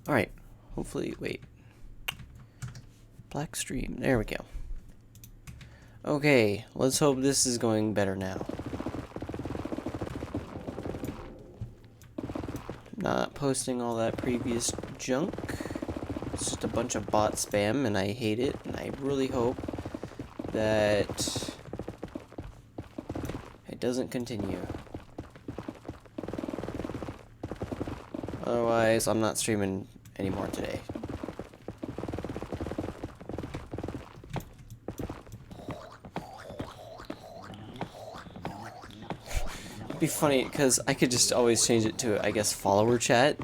Alright, hopefully, wait. Black stream, there we go. Okay, let's hope this is going better now. Not posting all that previous junk. It's just a bunch of bot spam, and I hate it, and I really hope that it doesn't continue. Otherwise, I'm not streaming anymore today. It'd be funny, because I could just always change it to, I guess, follower chat.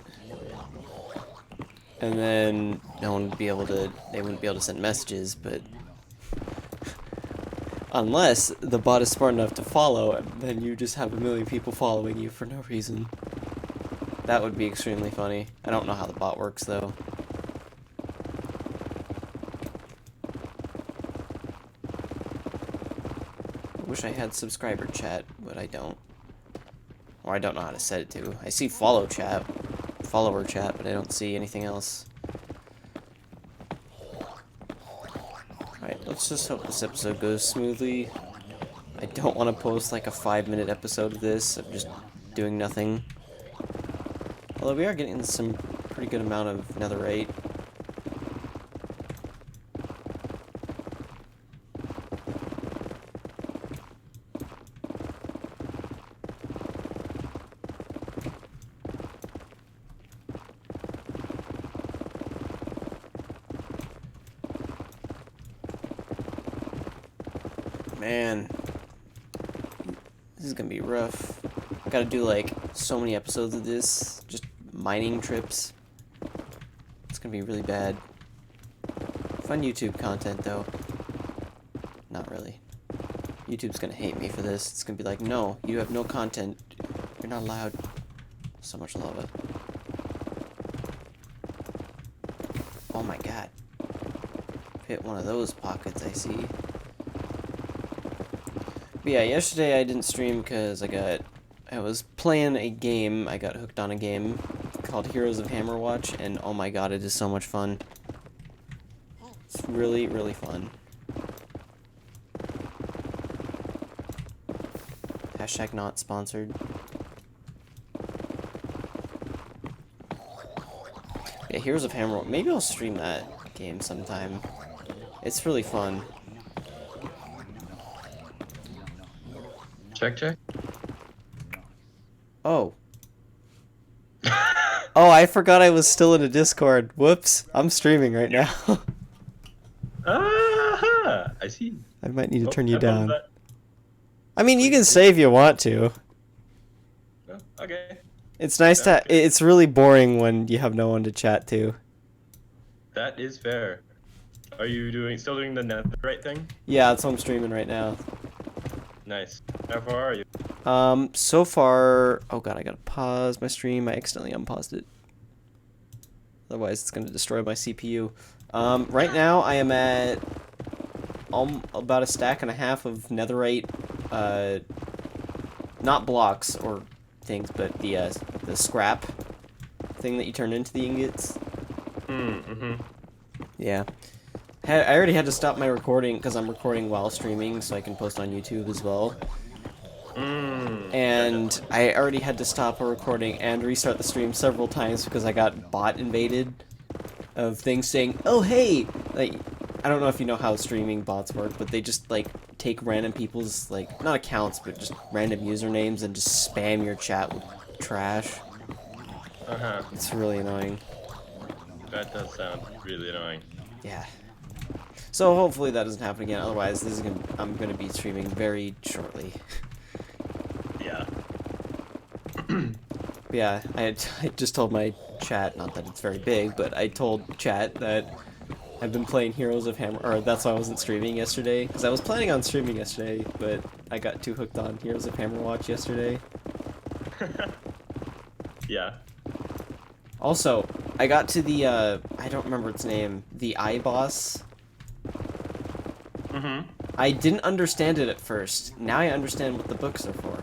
And then no one would be able to, they wouldn't be able to send messages, but unless the bot is smart enough to follow, and then you just have a million people following you for no reason. That would be extremely funny. I don't know how the bot works, though. I wish I had subscriber chat, but I don't. Or I don't know how to set it to. I see follower chat, but I don't see anything else. Alright, let's just hope this episode goes smoothly. I don't want to post like a 5-minute episode of this of just doing nothing. Although we are getting some pretty good amount of netherite. Man, this is gonna be rough. I gotta do like so many episodes of this, just mining trips. It's gonna be really bad. Fun YouTube content though. Not really. YouTube's gonna hate me for this. It's gonna be like, no, you have no content. You're not allowed. So much lava. Oh my god. Hit one of those pockets I see. But yeah, yesterday I didn't stream because I was playing a game, I got hooked on a game called Heroes of Hammerwatch, and oh my god, it is so much fun. It's really, really fun. Hashtag not sponsored. Yeah, Heroes of Hammerwatch. Maybe I'll stream that game sometime. It's really fun. Check. Oh. Oh, I forgot I was still in a Discord. Whoops. I'm streaming right now. Aha! I see. I might need to turn you down. That. I mean, you can say if you want to. Oh, okay. It's nice to... It's really boring when you have no one to chat to. That is fair. Are you still doing the netherite thing? Yeah, that's what I'm streaming right now. Nice. How far are you? So far... Oh god, I gotta pause my stream. I accidentally unpaused it. Otherwise, it's gonna destroy my CPU. Right now, I am at... about a stack and a half of netherite, not blocks or things, but the scrap thing that you turn into the ingots. Yeah. I already had to stop my recording because I'm recording while streaming so I can post on YouTube as well. And I already had to stop a recording and restart the stream several times because I got bot invaded of things saying, oh hey, like, I don't know if you know how streaming bots work, but they just like take random people's, like, not accounts, but just random usernames and just spam your chat with trash. It's really annoying. That does sound really annoying. Yeah. So hopefully that doesn't happen again. Otherwise, I'm gonna be streaming very shortly. Yeah. Yeah, I just told my chat, not that it's very big, but I told chat that I've been playing Heroes of Hammer, or that's why I wasn't streaming yesterday, because I was planning on streaming yesterday, but I got too hooked on Heroes of Hammerwatch yesterday. Yeah. Also, I got to the, I don't remember its name, the I-boss. I didn't understand it at first. Now I understand what the books are for.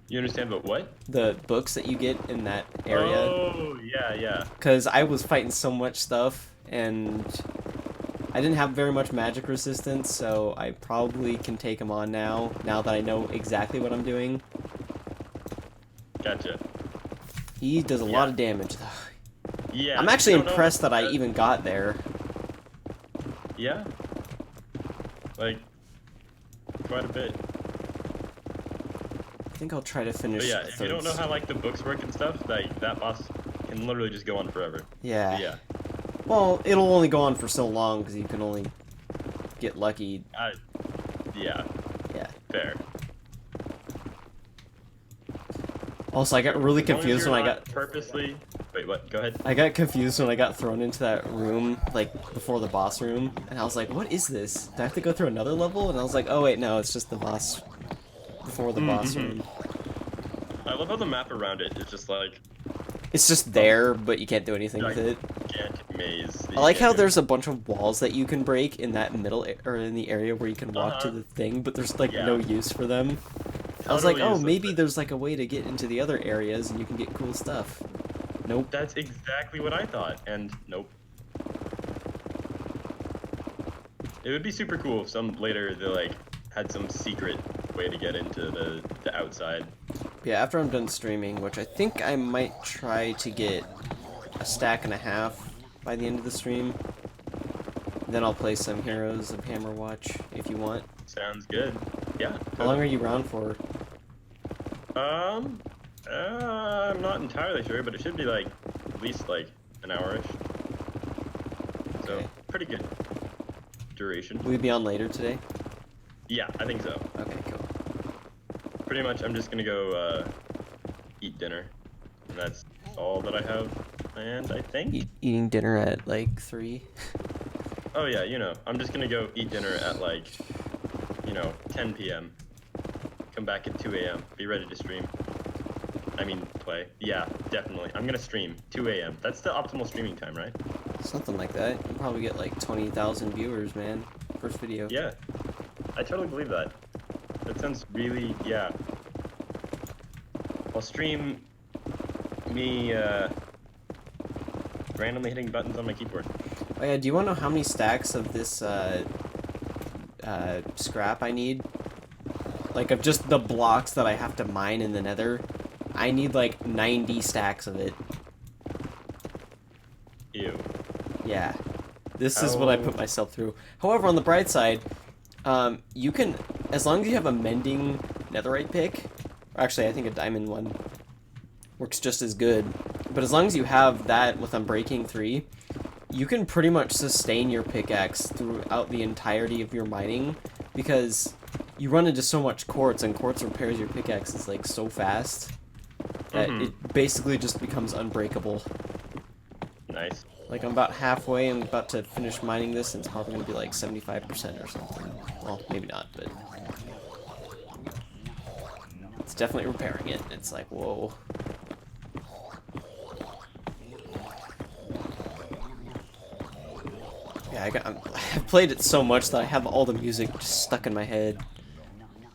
You understand, but what? The books that you get in that area. Oh, yeah, yeah. Because I was fighting so much stuff, and I didn't have very much magic resistance, so I probably can take him on now that I know exactly what I'm doing. Gotcha. He does a lot of damage, though. Yeah. I'm actually impressed that I even got there. Yeah. Like, quite a bit. I think I'll try to finish. But yeah, if you don't know how like the books work and stuff, like that boss can literally just go on forever. Yeah. But yeah. Well, it'll only go on for so long because you can only get lucky. Yeah. Yeah. Fair. Also, I got really As long as confused you're when I not got purposely. Wait, what? Go ahead. I got confused when I got thrown into that room, like, before the boss room, and I was like, what is this? Do I have to go through another level? And I was like, oh wait, no, it's just the boss, before the boss room. I love how the map around it is just like... It's just there, but you can't do anything with it. Gigantic maze. I like how there's a bunch of walls that you can break in that middle, or in the area where you can walk to the thing, but there's, like, no use for them. I was like, oh, maybe there's, like, a way to get into the other areas and you can get cool stuff. Nope. That's exactly what I thought, and nope. It would be super cool if later they like had some secret way to get into the outside. Yeah, after I'm done streaming, which I think I might try to get a stack and a half by the end of the stream. Then I'll play some Heroes of Hammerwatch if you want. Sounds good. Yeah. How long are you around for? I'm not entirely sure, but it should be like at least like an hour-ish. So Okay. pretty good duration. Will you be on later today? Yeah, I think so. Okay, cool. Pretty much, I'm just gonna go eat dinner, and that's all that I have planned, I think. Eating dinner at like 3? Oh yeah, you know, I'm just gonna go eat dinner at like, 10 p.m. Come back at 2 a.m. Be ready to stream. I mean, play. Yeah, definitely. I'm gonna stream 2 a.m. That's the optimal streaming time, right? Something like that. You'll probably get like 20,000 viewers, man. First video. Yeah, I totally believe that. That sounds really, yeah. I'll stream me randomly hitting buttons on my keyboard. Oh yeah, do you want to know how many stacks of this scrap I need? Like, of just the blocks that I have to mine in the nether, I need like 90 stacks of it. Ew. Yeah. This is what I put myself through. However, on the bright side, you can, as long as you have a mending netherite pick, or actually I think a diamond one works just as good, but as long as you have that with Unbreaking 3, you can pretty much sustain your pickaxe throughout the entirety of your mining, because you run into so much quartz, and quartz repairs your pickaxes like so fast that it basically just becomes unbreakable. Nice. Like, I'm about halfway, I'm about to finish mining this, and it's probably going to be like 75% or something. Well, maybe not, but it's definitely repairing it. It's like, whoa. Yeah, I've played it so much that I have all the music just stuck in my head.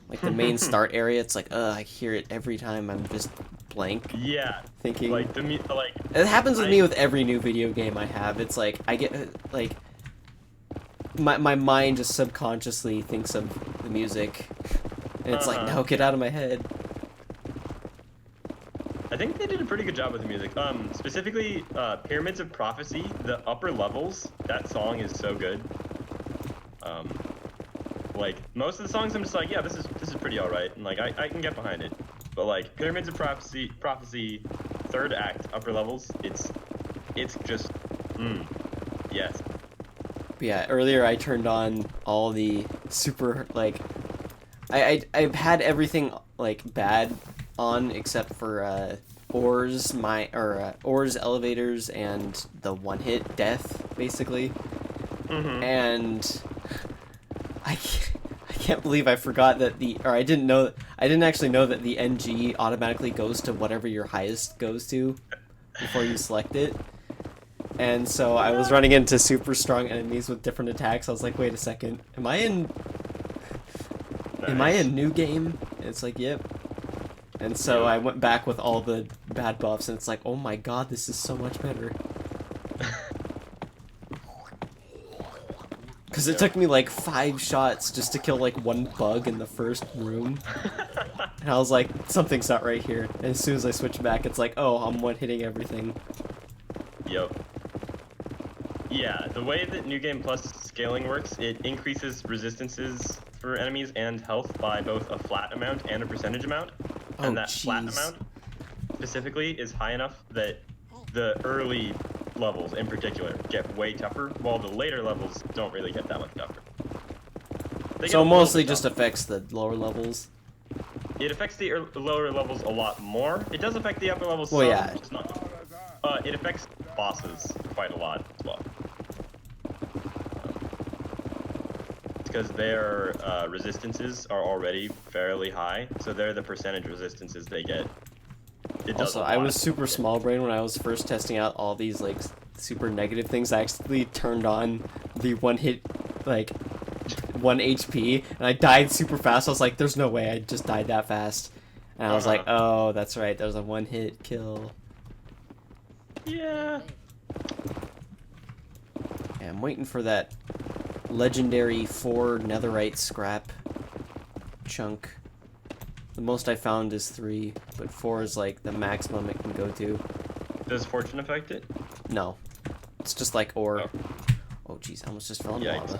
Like, the main start area, it's like, I hear it every time I'm just blank. Yeah. Thinking. Like, It happens with me with every new video game I have. It's like, I get, like, my mind just subconsciously thinks of the music. And it's like, no, get out of my head. I think they did a pretty good job with the music. Specifically, Pyramids of Prophecy, the upper levels, that song is so good. Like, most of the songs I'm just like, yeah, this is pretty alright, and like, I can get behind it. But like, Pyramids of Prophecy, third act, upper levels, it's just, yes. But yeah, earlier I turned on all the super, like, I've had everything, like, bad on except for, ores, ores, elevators, and the one-hit death, basically. And I can't believe I forgot that I didn't actually know that the NG automatically goes to whatever your highest goes to before you select it. And so I was running into super strong enemies with different attacks. I was like, wait a second, am I in new game? And it's like, yep. And so I went back with all the bad buffs, and it's like, oh my god, this is so much better. Because it took me like 5 shots just to kill like 1 bug in the first room. And I was like, something's not right here. And as soon as I switch back, it's like, oh, I'm one-hitting everything. Yep. Yeah, the way that New Game Plus scaling works, it increases resistances for enemies and health by both a flat amount and a percentage amount. And that flat amount specifically is high enough that the early levels in particular get way tougher, while the later levels don't really get that much tougher. So it mostly just affects the lower levels? It affects the lower levels a lot more. It does affect the upper levels well, some, yeah. just not. It affects bosses quite a lot as well. Because their resistances are already fairly high, so they're the percentage resistances they get. Also, I was super small brain when I was first testing out all these like super negative things. I actually turned on the 1-hit, like 1 HP, and I died super fast. I was like, "There's no way I just died that fast." And I was like, "Oh, that's right. There was a 1-hit kill." Yeah. Yeah, I'm waiting for that legendary 4 netherite scrap chunk. The most I found is 3, but 4 is like the maximum it can go to. Does fortune affect it? No. It's just like ore. Oh jeez, I almost just fell into lava.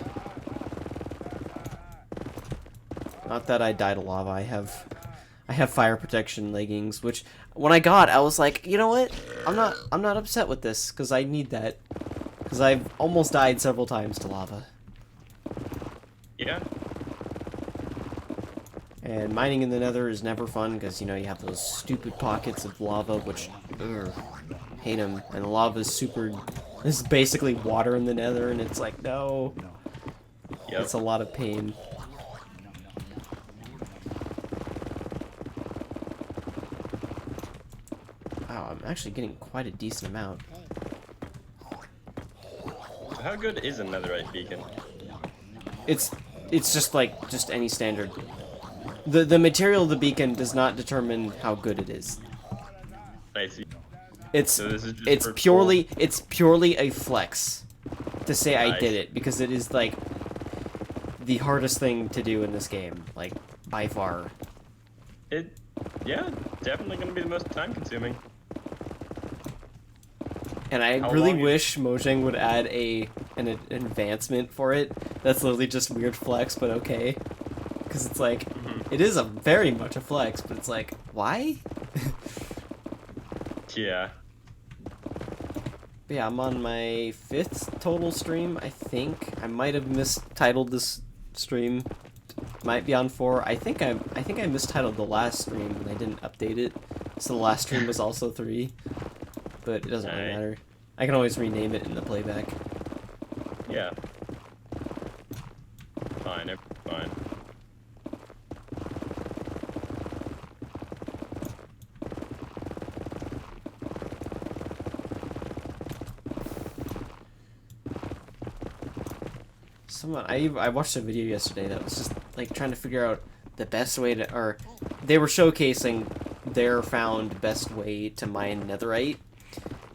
Not that I died of lava, I have fire protection leggings, which when I got, I was like, you know what? I'm not upset with this, because I need that. Because I've almost died several times to lava. Yeah. And mining in the nether is never fun, because, you know, you have those stupid pockets of lava, which, hate them. And the lava is super, this is basically water in the nether, and it's like, no. Yep. It's a lot of pain. Wow, I'm actually getting quite a decent amount. How good is a netherite beacon? It's just like, just any standard. The material of the beacon does not determine how good it is. I see. It's purely a flex to say I did it, because it is like the hardest thing to do in this game, like by far. Yeah, definitely gonna be the most time consuming. And I really wish Mojang would add an advancement for it. That's literally just weird flex, but okay. Because it's like, it is very much a flex, but it's like, why? Yeah. But yeah, I'm on my 5th total stream, I think. I might have mistitled this stream. Might be on 4. I think I mistitled the last stream and I didn't update it. So the last stream was also 3. But it doesn't really matter. I can always rename it in the playback. Yeah. Fine, fine. I watched a video yesterday that was just like trying to figure out the best way to, or they were showcasing their found best way to mine netherite,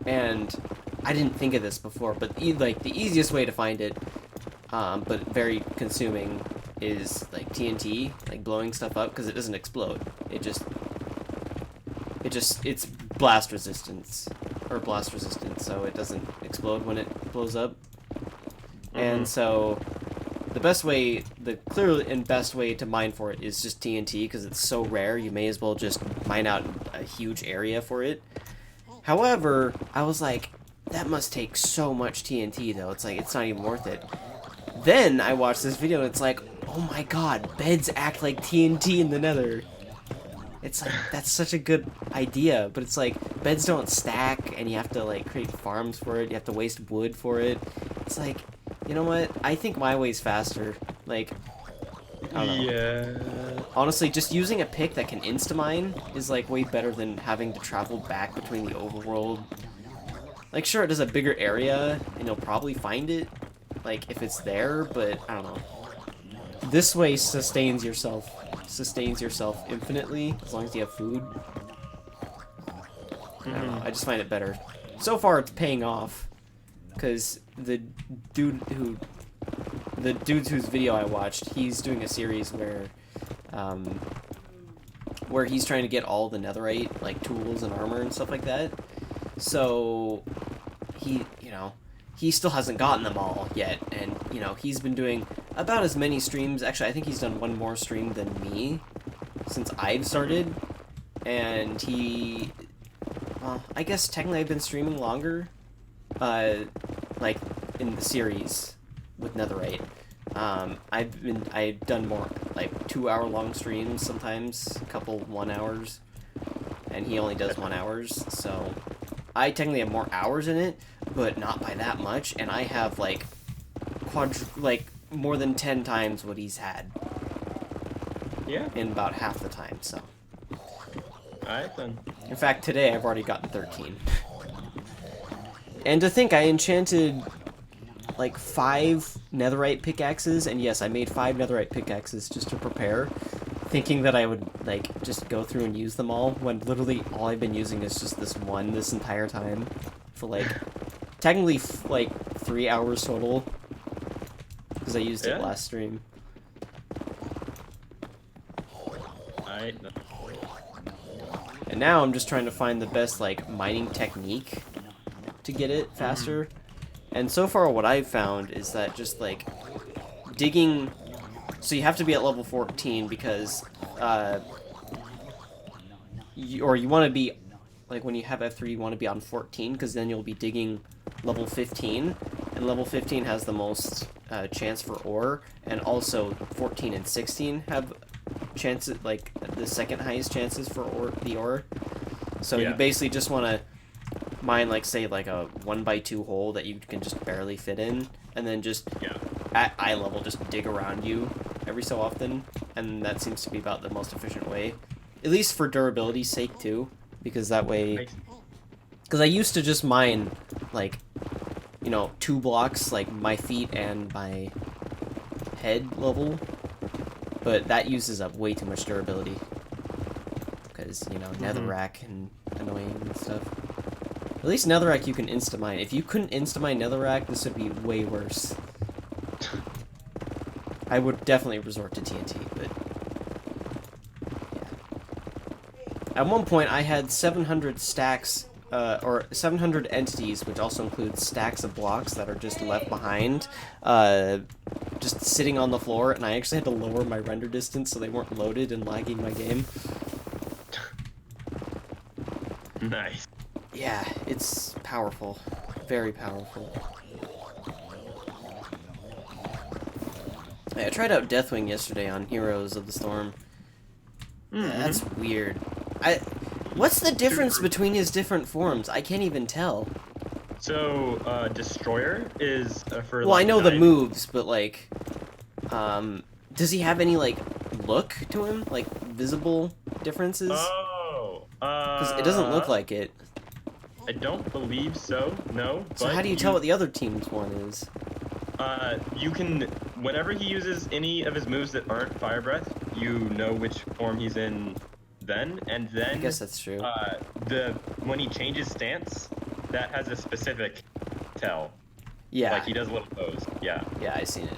and I didn't think of this before, but like the easiest way to find it, but very consuming, is like TNT, like blowing stuff up, because it doesn't explode. It's blast resistance, so it doesn't explode when it blows up. And so the best way, the clear and best way to mine for it is just TNT, because it's so rare, you may as well just mine out a huge area for it. However, I was like, that must take so much TNT though, it's like, it's not even worth it. Then I watched this video and it's like, oh my god, beds act like TNT in the nether. It's like, that's such a good idea, but it's like, beds don't stack, and you have to like create farms for it, you have to waste wood for it. It's like, you know what? I think my way's faster. Like, I don't know. Yeah. Honestly, just using a pick that can insta-mine is like way better than having to travel back between the overworld. Like, sure, it does a bigger area, and you'll probably find it, like, if it's there, but I don't know. this way sustains yourself infinitely as long as you have food. I don't know. I just find it better. So far, it's paying off, because the dudes whose video I watched, he's doing a series where he's trying to get all the netherite, like tools and armor and stuff like that. So he still hasn't gotten them all yet, and he's been doing about as many streams. Actually, I think he's done one more stream than me since I've started, and well, I guess technically I've been streaming longer, like in the series with netherite. I've done more like 2-hour-long streams sometimes, a couple 1 hours, and he only does 1 hours, so I technically have more hours in it, but not by that much, and I have like more than 10 times what he's had. Yeah. In about half the time, so. Alright then. In fact, today I've already gotten 13. And to think I enchanted like 5 netherite pickaxes, and yes, I made 5 netherite pickaxes just to prepare, thinking that I would like just go through and use them all, when literally all I've been using is just this one this entire time for like technically like 3 hours total, because I used it last stream. And now I'm just trying to find the best like mining technique to get it faster. And so far what I've found is that just like digging, so you have to be at level 14 because you want to be like, when you have F3 you want to be on 14, because then you'll be digging level 15, and level 15 has the most chance for ore, and also 14 and 16 have chances, like the second highest chances for ore. So you basically just want to mine, like, say, like a 1x2 hole that you can just barely fit in, and then just at eye level just dig around you every so often, and that seems to be about the most efficient way, at least for durability's sake too, because that way, because I used to just mine like 2 blocks, like my feet and my head level, but that uses up way too much durability, because netherrack and annoying and stuff. At least netherrack you can insta-mine. If you couldn't insta-mine netherrack, this would be way worse. I would definitely resort to TNT, but yeah. At one point, I had 700 stacks, or 700 entities, which also includes stacks of blocks that are just left behind, just sitting on the floor, and I actually had to lower my render distance so they weren't loaded and lagging my game. Nice. Yeah, it's powerful. Very powerful. I tried out Deathwing yesterday on Heroes of the Storm. That's weird. What's the difference between his different forms? I can't even tell. So, Destroyer is for. Well, I know the moves, but like, does he have any like look to him, like visible differences? Oh. Because it doesn't look like it. I don't believe so. No. So how do you tell what the other team's one is? You can, whenever he uses any of his moves that aren't Fire Breath, you know which form he's in then, and then... I guess that's true. When he changes stance, that has a specific tell. Yeah. Like, he does a little pose. Yeah. Yeah, I've seen it.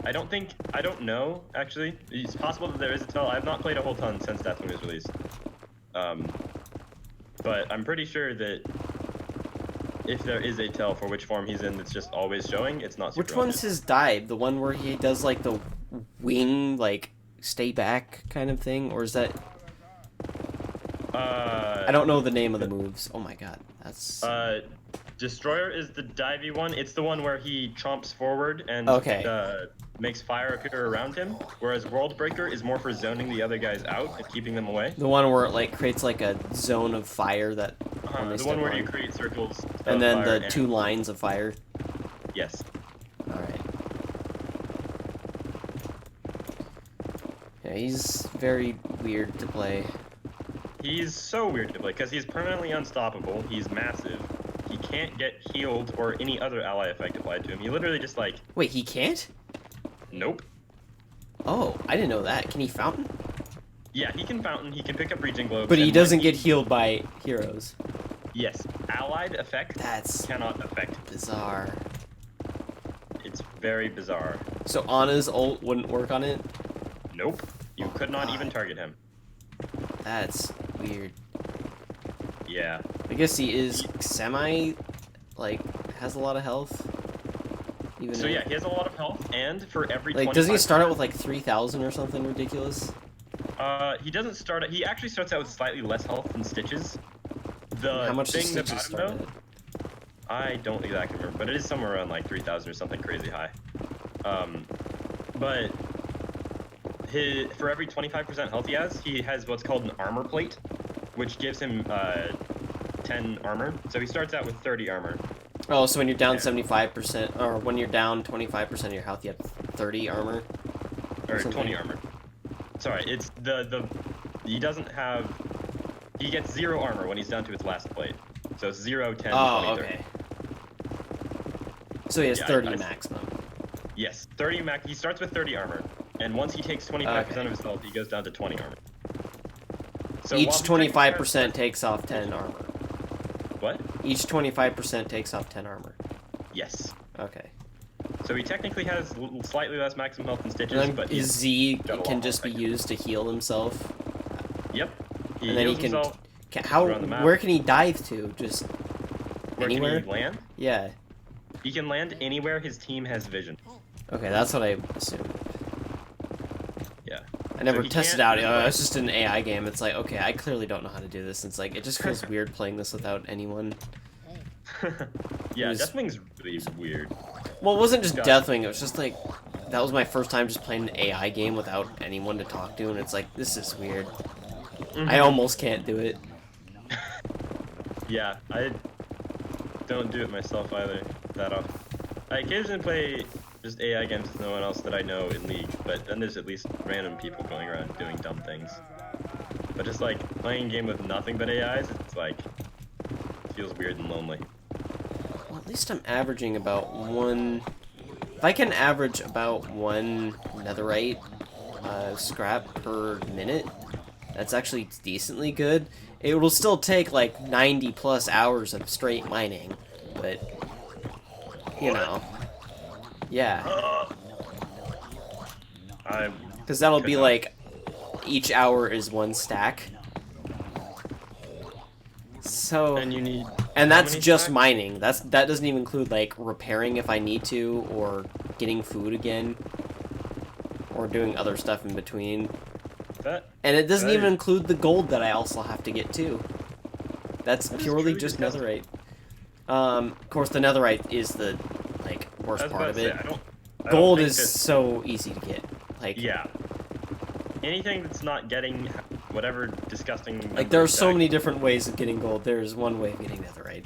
I don't know, actually. It's possible that there is a tell. I have not played a whole ton since Deathwing was released. But I'm pretty sure that if there is a tell for which form he's in that's just always showing, it's not super Which one's his dive? The one where he does like the wing, like stay back kind of thing? Or is that... I don't know the name of the moves. Oh my god, that's... Destroyer is the divey one. It's the one where he chomps forward and makes fire appear around him, whereas World Breaker is more for zoning the other guys out and keeping them away. The one where it like creates like a zone of fire that... the one where you create circles and then the 2 lines of fire. Yes. Alright. Yeah, he's very weird to play. He's so weird to play, because he's permanently unstoppable, he's massive, he can't get healed or any other ally effect applied to him. He literally just like... Wait, he can't? Nope. Oh, I didn't know that. Can he fountain? Yeah, he can fountain. He can pick up regen globes. But he and doesn't when get healed by heroes. Yes, allied effect That's cannot affect. bizarre. It's very bizarre. So Anna's ult wouldn't work on it? Nope. You could not even God. target him. That's weird. Yeah. I guess he is semi, like, has a lot of health. Even So yeah, he has a lot of health, and for every like, doesn't he start out with like 3,000 or something ridiculous? He doesn't start. He actually starts out with slightly less health than Stitches. The How much does thing Stitches about start him, at? though, I don't exactly remember, but it is somewhere around like 3,000 or something crazy high. But for every 25% health he has what's called an armor plate, which gives him 10 armor. So he starts out with 30 armor. Oh, so when you're down 75%, or when you're down 25% of your health, you have 30 armor? Or 20 armor. Sorry, it's he doesn't have, he gets 0 armor when he's down to his last plate. So it's 0, 10, 20, 30. Okay. So he has 30 I maximum. Yes, 30 max. He starts with 30 armor, and once he takes 25% of his health, he goes down to 20 armor. So Each while he 25% takes off 10 armor. What? Each 25% takes off 10 armor. Yes. Okay. So he technically has slightly less maximum health than Stitches, And then but his Z got a lot can more just be effective. used to heal himself. Yep. And then he can... himself How? around the map. Where can he dive to? Just Where anywhere? can he land? Yeah. He can land anywhere his team has vision. Okay, that's what I assumed. Yeah. I never he tested can't out. really It's just an AI game. It's like, okay, I clearly don't know how to do this. It's like, it just feels weird playing this without anyone. Yeah, was- Deathwing's really weird. Well, it wasn't just Got Deathwing. It was just like, that was my first time just playing an AI game without anyone to talk to, and it's like, this is weird. I almost can't do it. Yeah, I don't do it myself either that often. I occasionally play just AI games with no one else that I know in League, but then there's at least random people going around doing dumb things. But just like playing a game with nothing but AIs, it's like, feels weird and lonely. Well, at least I'm averaging about one... If I can average about one netherite scrap per minute, that's actually decently good. It will still take like 90 plus hours of straight mining, but you know, yeah, because that'll be like each hour is one stack. So And you need. and how that's many just stacks? mining. That doesn't even include like repairing if I need to, or getting food again, or doing other stuff in between. And it doesn't even include the gold that I also have to get too. That's purely just netherite. Of course, the netherite is the like worst part of it. Gold is so easy to get. Like Yeah. Anything that's not getting whatever disgusting. Like there are so many different ways of getting gold. There's one way of getting netherite.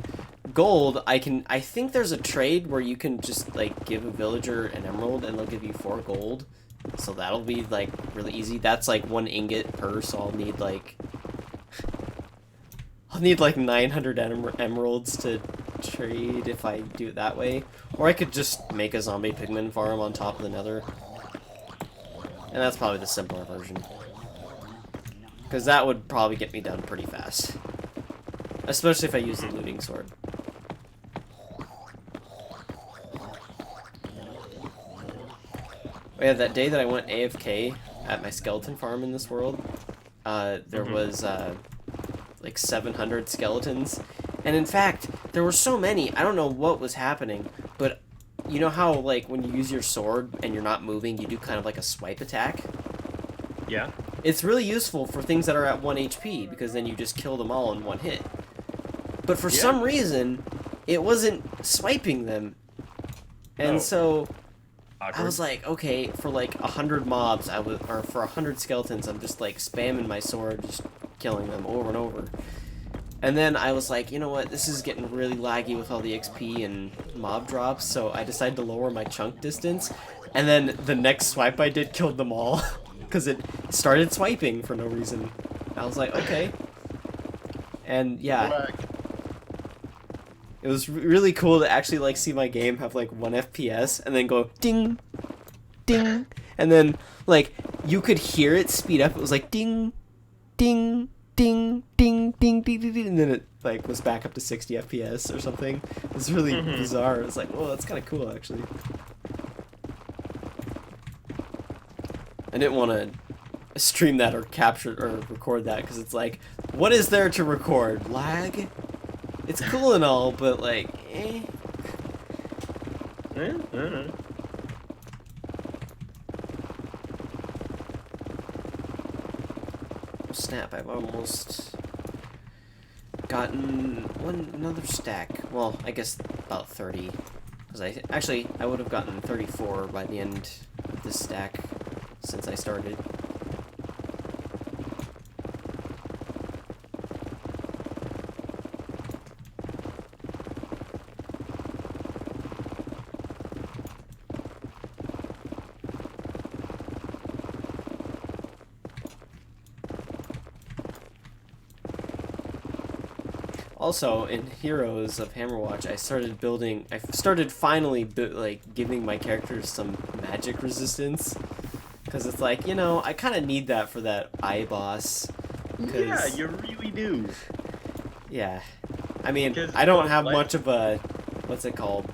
Gold, I think there's a trade where you can just like give a villager an emerald and they'll give you 4 gold. So that'll be like really easy. That's like 1 ingot per, so I'll need like 900 emeralds to trade if I do it that way. Or I could just make a zombie pigman farm on top of the nether. And that's probably the simpler version. Because that would probably get me done pretty fast. Especially if I use the looting sword. Oh yeah, that day that I went AFK at my skeleton farm in this world, there was like 700 skeletons. And in fact, there were so many, I don't know what was happening, but you know how like when you use your sword and you're not moving, you do kind of like a swipe attack? Yeah. It's really useful for things that are at 1 HP, because then you just kill them all in 1 hit. But for some reason, it wasn't swiping them. And so I was like, okay, for like 100 mobs, or for 100 skeletons, I'm just like spamming my sword, just killing them over and over. And then I was like, you know what, this is getting really laggy with all the XP and mob drops, so I decided to lower my chunk distance. And then the next swipe I did killed them all, because it started swiping for no reason. I was like, okay. And yeah. It was really cool to actually like see my game have like 1 FPS and then go ding, ding, and then like you could hear it speed up. It was like ding, ding, ding, ding, ding, ding, ding, ding, and then it like was back up to 60 FPS or something. It's really bizarre. It's like, whoa, that's kind of cool actually. I didn't want to stream that or capture or record that because it's like, what is there to record? Lag? It's cool and all, but like, eh. Oh, snap, I've almost gotten another stack. Well, I guess about 30. Because I would have gotten 34 by the end of this stack since I started. Also, in Heroes of Hammerwatch, I started finally like giving my characters some magic resistance, because it's like, you know, I kind of need that for that eye boss. Yeah, you really do. Yeah, I mean, I don't have much of a, what's it called,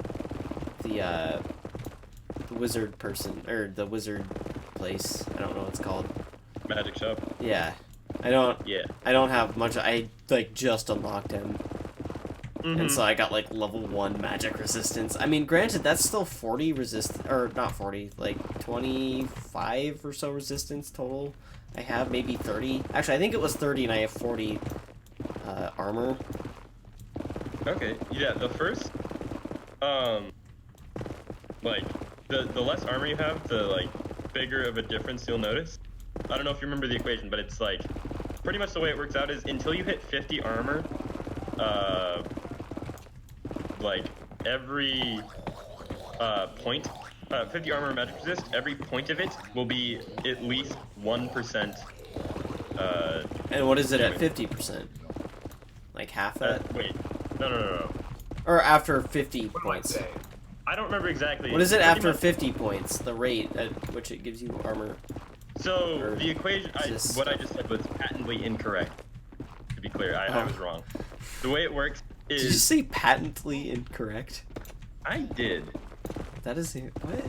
the wizard person or the wizard place. I don't know what it's called. Magic shop. Yeah. I don't have much. I like just unlocked him, and so I got like level 1 magic resistance. I mean, granted, that's still 40 resist, or not 40, like 25 or so resistance total. I have maybe 30. Actually, I think it was 30, and I have 40 armor. Okay, yeah. The first, like the less armor you have, the like bigger of a difference you'll notice. I don't know if you remember the equation, but it's like pretty much the way it works out is until you hit 50 armor, like every point, 50 armor magic resist, every point of it will be at least 1%. And what is it at 50%? Like half that? Wait, no. Or after 50 points? I don't remember exactly. What is it after 50 points? The rate at which it gives you armor? So the equation, what I just said was patently incorrect. To be clear, I was wrong. The way it works is. Did you say patently incorrect? I did. That is what?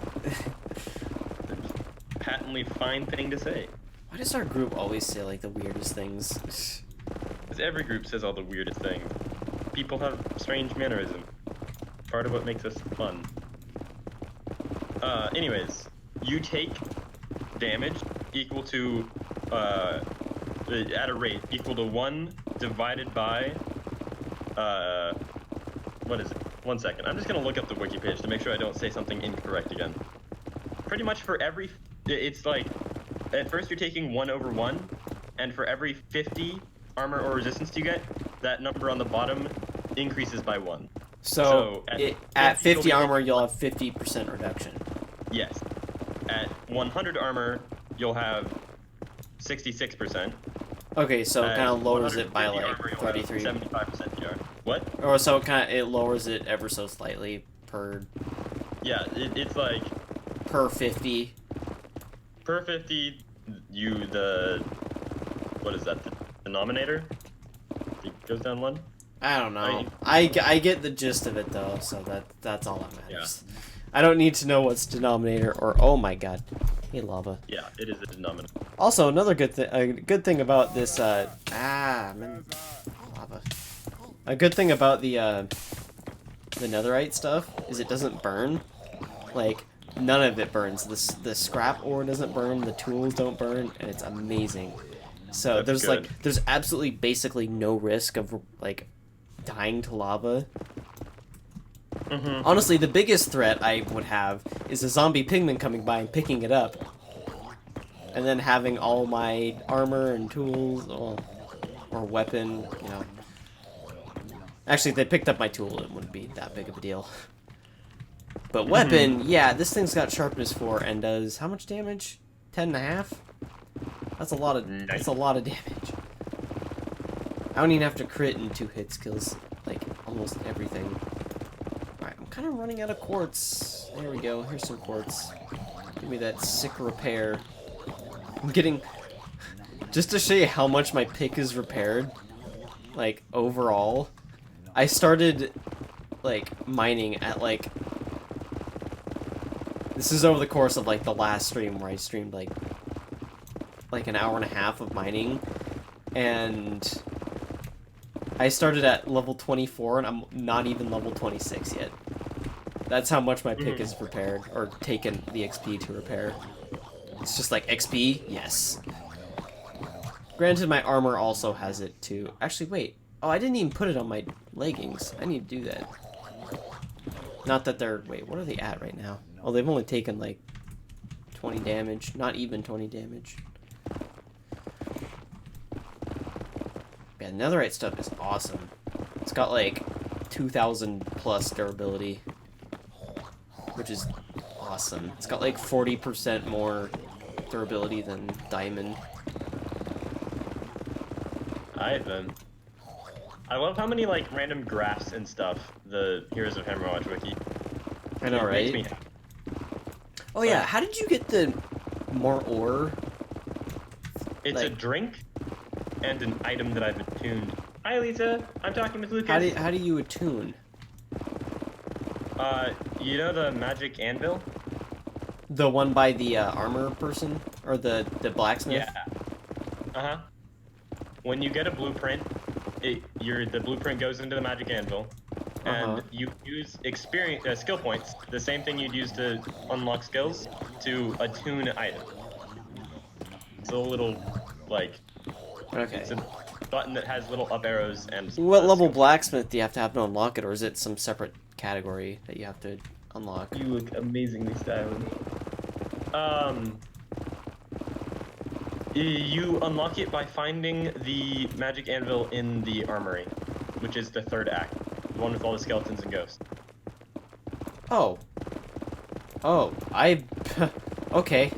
Patently fine thing to say. Why does our group always say like the weirdest things? Because every group says all the weirdest things. People have strange mannerisms. Part of what makes us fun. Anyways, you take damage equal to at a rate equal to 1 divided by what is it? 1 second. I'm just gonna look up the wiki page to make sure I don't say something incorrect again. Pretty much for every, it's like at first you're taking 1/1, and for every 50 armor or resistance you get, that number on the bottom increases by 1. So at 50 armor, you'll have 50% reduction. Yes. At 100 armor, you'll have 66%. Okay, so it kind of lowers it by like 33. 75% PR. What? Or so it lowers it ever so slightly per. Yeah, it's like per 50. Per 50, what is that? The denominator? It goes down 1. I don't know. I get the gist of it though, so that's all that matters. Yeah. I don't need to know what's denominator or oh my god, hey lava. Yeah, it is a denominator. Also, another good thing about this lava. A good thing about the netherite stuff is it doesn't burn. Like none of it burns. The scrap ore doesn't burn. The tools don't burn, and it's amazing. So there's absolutely basically no risk of like dying to lava. Honestly, the biggest threat I would have is a zombie pigman coming by and picking it up. And then having all my armor and tools, or weapon, you know. Actually, if they picked up my tool, it wouldn't be that big of a deal. But weapon, yeah, this thing's got sharpness 4 and does how much damage? 10.5? That's a lot of damage. I don't even have to crit in 2 hits, kills like almost everything. Alright, I'm kind of running out of quartz. There we go, here's some quartz. Give me that sick repair. I'm getting... Just to show you how much my pick is repaired, like, overall, I started, like, mining at, like... This is over the course of, like, the last stream where I streamed, like an hour and a half of mining, and I started at level 24, and I'm not even level 26 yet. That's how much my pick is repaired, or taken the XP to repair. It's just like, XP? Yes. Granted, my armor also has it, too. Actually, wait. Oh, I didn't even put it on my leggings. I need to do that. Not that they're... Wait, what are they at right now? Oh, they've only taken, like, 20 damage. Not even 20 damage. Yeah, netherite stuff is awesome. It's got, like, 2,000 plus durability. Which is awesome. It's got, like, 40% more durability than diamond. I love how many, like, random graphs and stuff the Heroes of Hammerwatch wiki. I know, right? Oh yeah, how did you get the more ore? It's like, a drink and an item that I've attuned. Hi, Lisa. I'm talking with Lucas. How do you attune? You know the magic anvil? The one by the armor person? Or the blacksmith? Yeah. Uh-huh. When you get a blueprint, the blueprint goes into the magic anvil, and you use experience skill points, the same thing you'd use to unlock skills, to attune an item. It's a little, like, it's a button that has little up arrows and... What level blacksmith do you have to unlock it, or is it some separate category that you have to unlock? You look amazingly stylish. You unlock it by finding the magic anvil in the armory, which is the third act, the one with all the skeletons and ghosts. Oh. Oh, okay.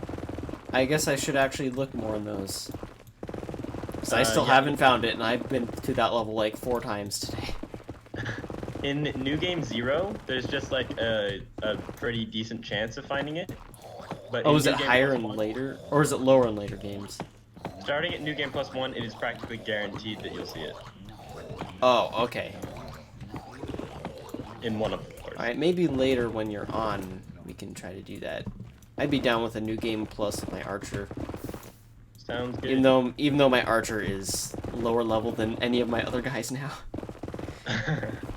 I guess I should actually look more in those. Because I still haven't found it, and I've been to that level like 4 times today. In New Game 0, there's just like a pretty decent chance of finding it. But is it higher in later? Or is it lower in later games? Starting at New Game Plus 1, it is practically guaranteed that you'll see it. Oh, okay. In one of the floors. Alright, maybe later when you're on, we can try to do that. I'd be down with a New Game Plus with my archer. Sounds good. Even though my archer is lower level than any of my other guys now.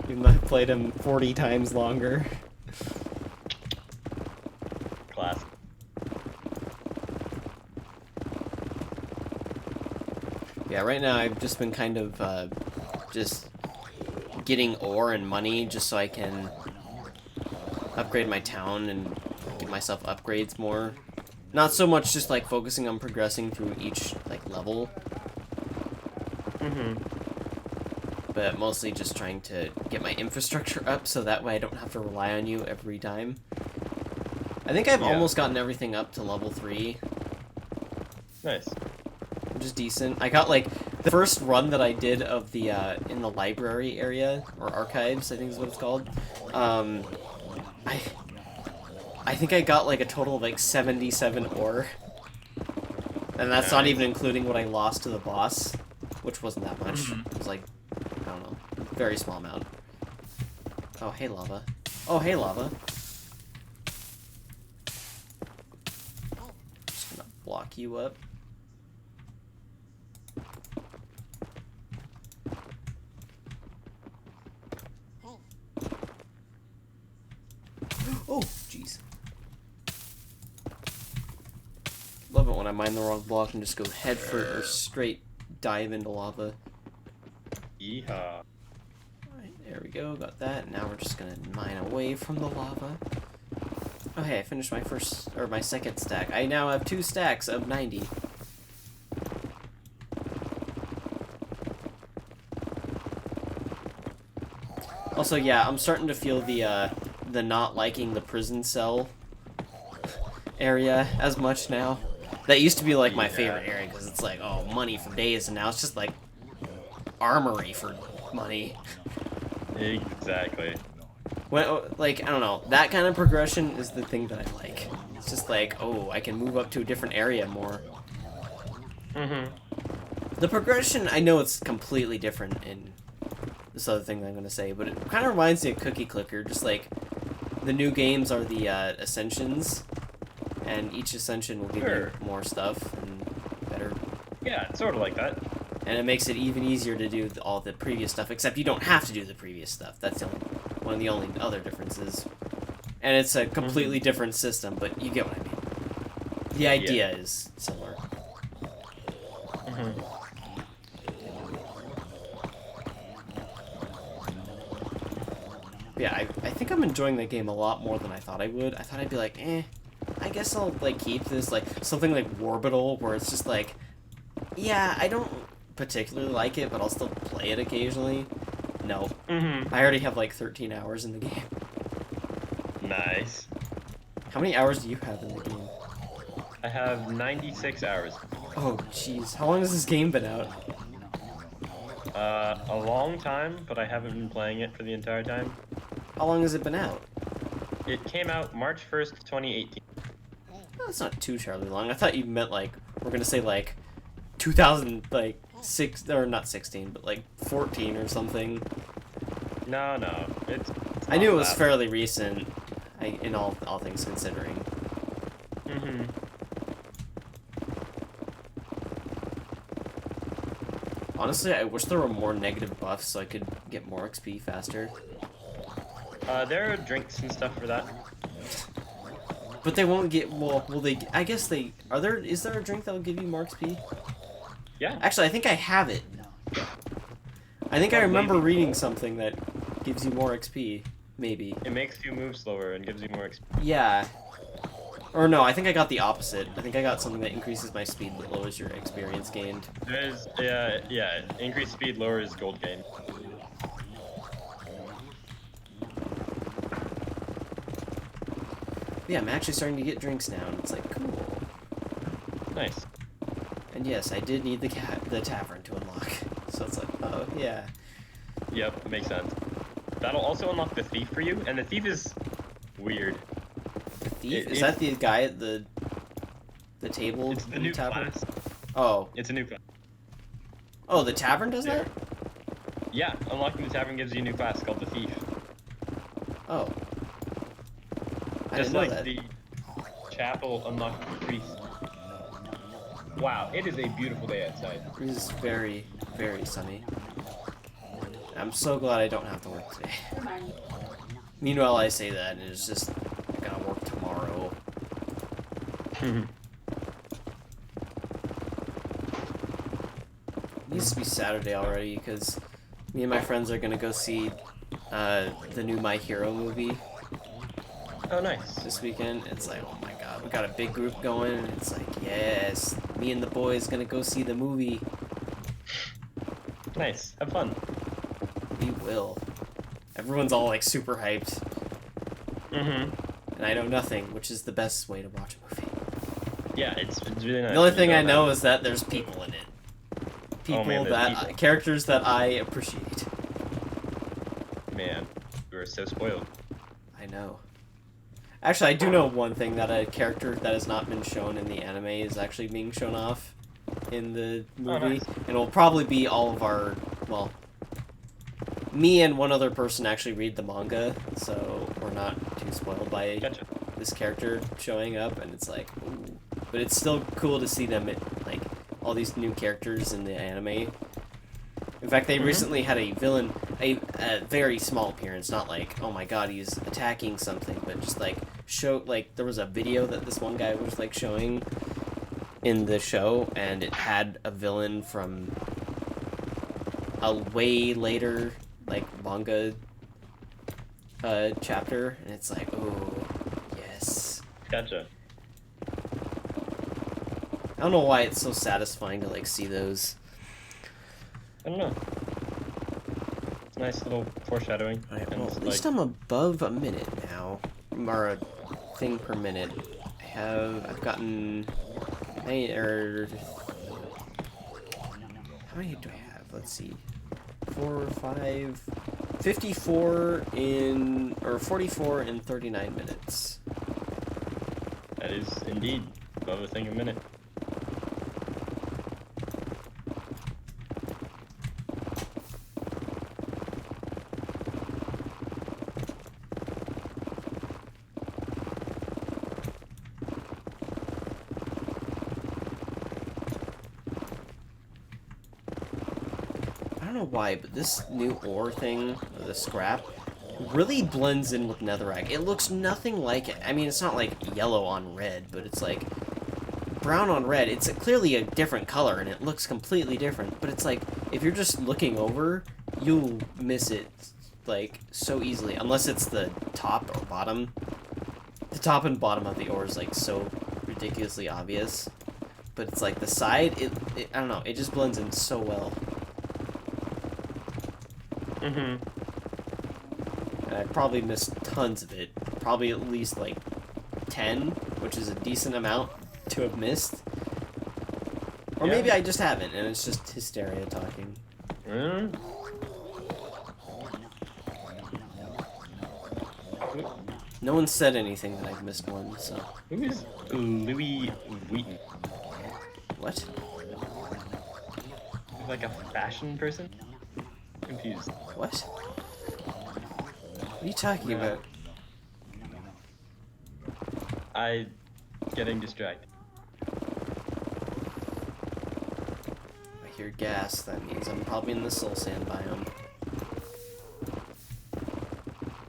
Even though I played him 40 times longer. Class. Yeah, right now I've just been kind of just getting ore and money just so I can upgrade my town and give myself upgrades more. Not so much just like focusing on progressing through each like level. But mostly just trying to get my infrastructure up so that way I don't have to rely on you every time. I think I've almost gotten everything up to level 3. Nice. Which is decent. I got like the first run that I did of the in the library area or archives, I think is what it's called. I think I got like a total of like 77 ore. And that's not even including what I lost to the boss, which wasn't that much. It was like, I don't know, very small amount. Oh, hey lava. Oh, hey lava. Just gonna block you up. Oh, jeez. Love it when I mine the wrong block and just go head first or straight dive into lava. Yeehaw. Alright, there we go, got that. Now we're just gonna mine away from the lava. Okay, I finished my second stack. I now have 2 stacks of 90. Also, yeah, I'm starting to feel the not liking the prison cell area as much now. That used to be like my favorite area because it's like, oh, money for days, and now it's just like armory for money. Exactly. When, like, I don't know, that kind of progression is the thing that I like. It's just like, oh, I can move up to a different area more. Mm-hmm. The progression, I know it's completely different in this other thing that I'm gonna say, but it kind of reminds me of Cookie Clicker. Just like the new games are the ascensions, and each ascension will give you more stuff and better. Yeah, it's sort of like that. And it makes it even easier to do all the previous stuff, except you don't have to do the previous stuff. That's one of the only other differences. And it's a completely different system, but you get what I mean. The idea is similar. Yeah, I think I'm enjoying the game a lot more than I thought I would. I thought I'd be like, I guess I'll, like, keep this, like, something like Warbital, where it's just like, yeah, I don't particularly like it, but I'll still play it occasionally. No. I already have, like, 13 hours in the game. Nice. How many hours do you have in the game? I have 96 hours. Oh, jeez. How long has this game been out? A long time, but I haven't been playing it for the entire time. How long has it been out? It came out March 1st, 2018. That's not too terribly long. I thought you meant, like, we're gonna say, like, 2000, like, 6, or not 16, but, like, 14 or something. No, it's I knew it was fairly recent, in all things considering. Honestly, I wish there were more negative buffs so I could get more XP faster. There are drinks and stuff for that. But they won't get, well, will they, I guess they, is there a drink that will give you more XP? Yeah. Actually, I think I have it. I think I remember reading something that gives you more XP, maybe. It makes you move slower and gives you more XP. Yeah. Or no, I think I got the opposite. I think I got something that increases my speed but lowers your experience gained. There's, yeah, increased speed lowers gold gain. Yeah, I'm actually starting to get drinks now, and it's like, cool. Nice. And yes, I did need the tavern to unlock. So it's like, oh, yeah. Yep, makes sense. That'll also unlock the thief for you, and the thief is weird. The thief? Is that the guy at the table? It's the new tavern? class. Oh. It's a new class. Oh, the tavern does that? Yeah, unlocking the tavern gives you a new class called the thief. Oh. Just like the chapel unlocked the priest. Wow, it is a beautiful day outside. It is very, very sunny. I'm so glad I don't have to work today. Meanwhile, I say that, and it's just, I gotta work tomorrow. It needs to be Saturday already, because me and my friends are gonna go see the new My Hero movie. Oh, nice. This weekend. It's like, oh my god, we got a big group going, and it's like, yes, me and the boys gonna go see the movie. Nice. Have fun. We will. Everyone's all like super hyped. And I know nothing, which is the best way to watch a movie. Yeah, it's really nice. The only thing I know is that there's people in it. People people. characters that I appreciate. Man, we were so spoiled. I know. Actually, I do know one thing, that a character that has not been shown in the anime is actually being shown off in the movie. Oh, nice. And it'll probably be all of our, well, me and one other person actually read the manga, so we're not too spoiled by this character showing up, and it's like, ooh. But it's still cool to see them, like, all these new characters in the anime. In fact, they recently had a villain, a very small appearance, not like, oh my god, he's attacking something, but just like, there was a video that this one guy was like showing in the show, and it had a villain from a way later, like, manga chapter, and it's like, oh, yes. Gotcha. I don't know why it's so satisfying to, like, see those. I don't know. It's a nice little foreshadowing. Alright, well, at least I'm above a minute now. Or a thing per minute. I've gotten... How many do I have? Let's see. 4, 5... 54 in... Or 44 in 39 minutes. That is indeed above a thing a minute. I don't know why, but this new ore thing, or the scrap, really blends in with netherite. It looks nothing like it. I mean, it's not like yellow on red, but it's like brown on red. It's clearly a different color, and it looks completely different. But it's like, if you're just looking over, you'll miss it, like, so easily. Unless it's the top or bottom. The top and bottom of the ore is, like, so ridiculously obvious. But it's like, the side, I don't know, it just blends in so well. Mm-hmm. And I probably missed tons of it. Probably at least like 10, which is a decent amount to have missed. Or Yeah. maybe I just haven't, and it's just hysteria talking. Mm. No one said anything that I've missed one, so. Who is Louis Vuitton? What? Like a fashion person? Confused. What? What are you talking about? Getting distracted. I hear gas, that means I'm probably in the soul sand biome.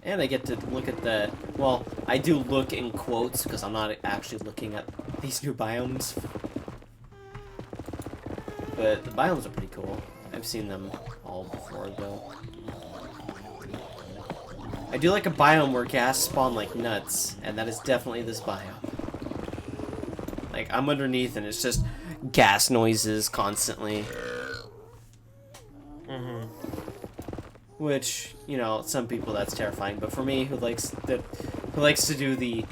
And I get to look at the, well, I do look in quotes, because I'm not actually looking at these new biomes. But the biomes are pretty cool. I've seen them all before, though. I do like a biome where gas spawn like nuts, and that is definitely this biome. Like, I'm underneath, and it's just gas noises constantly. Mm-hmm. Which, you know, some people that's terrifying, but for me, who likes to do the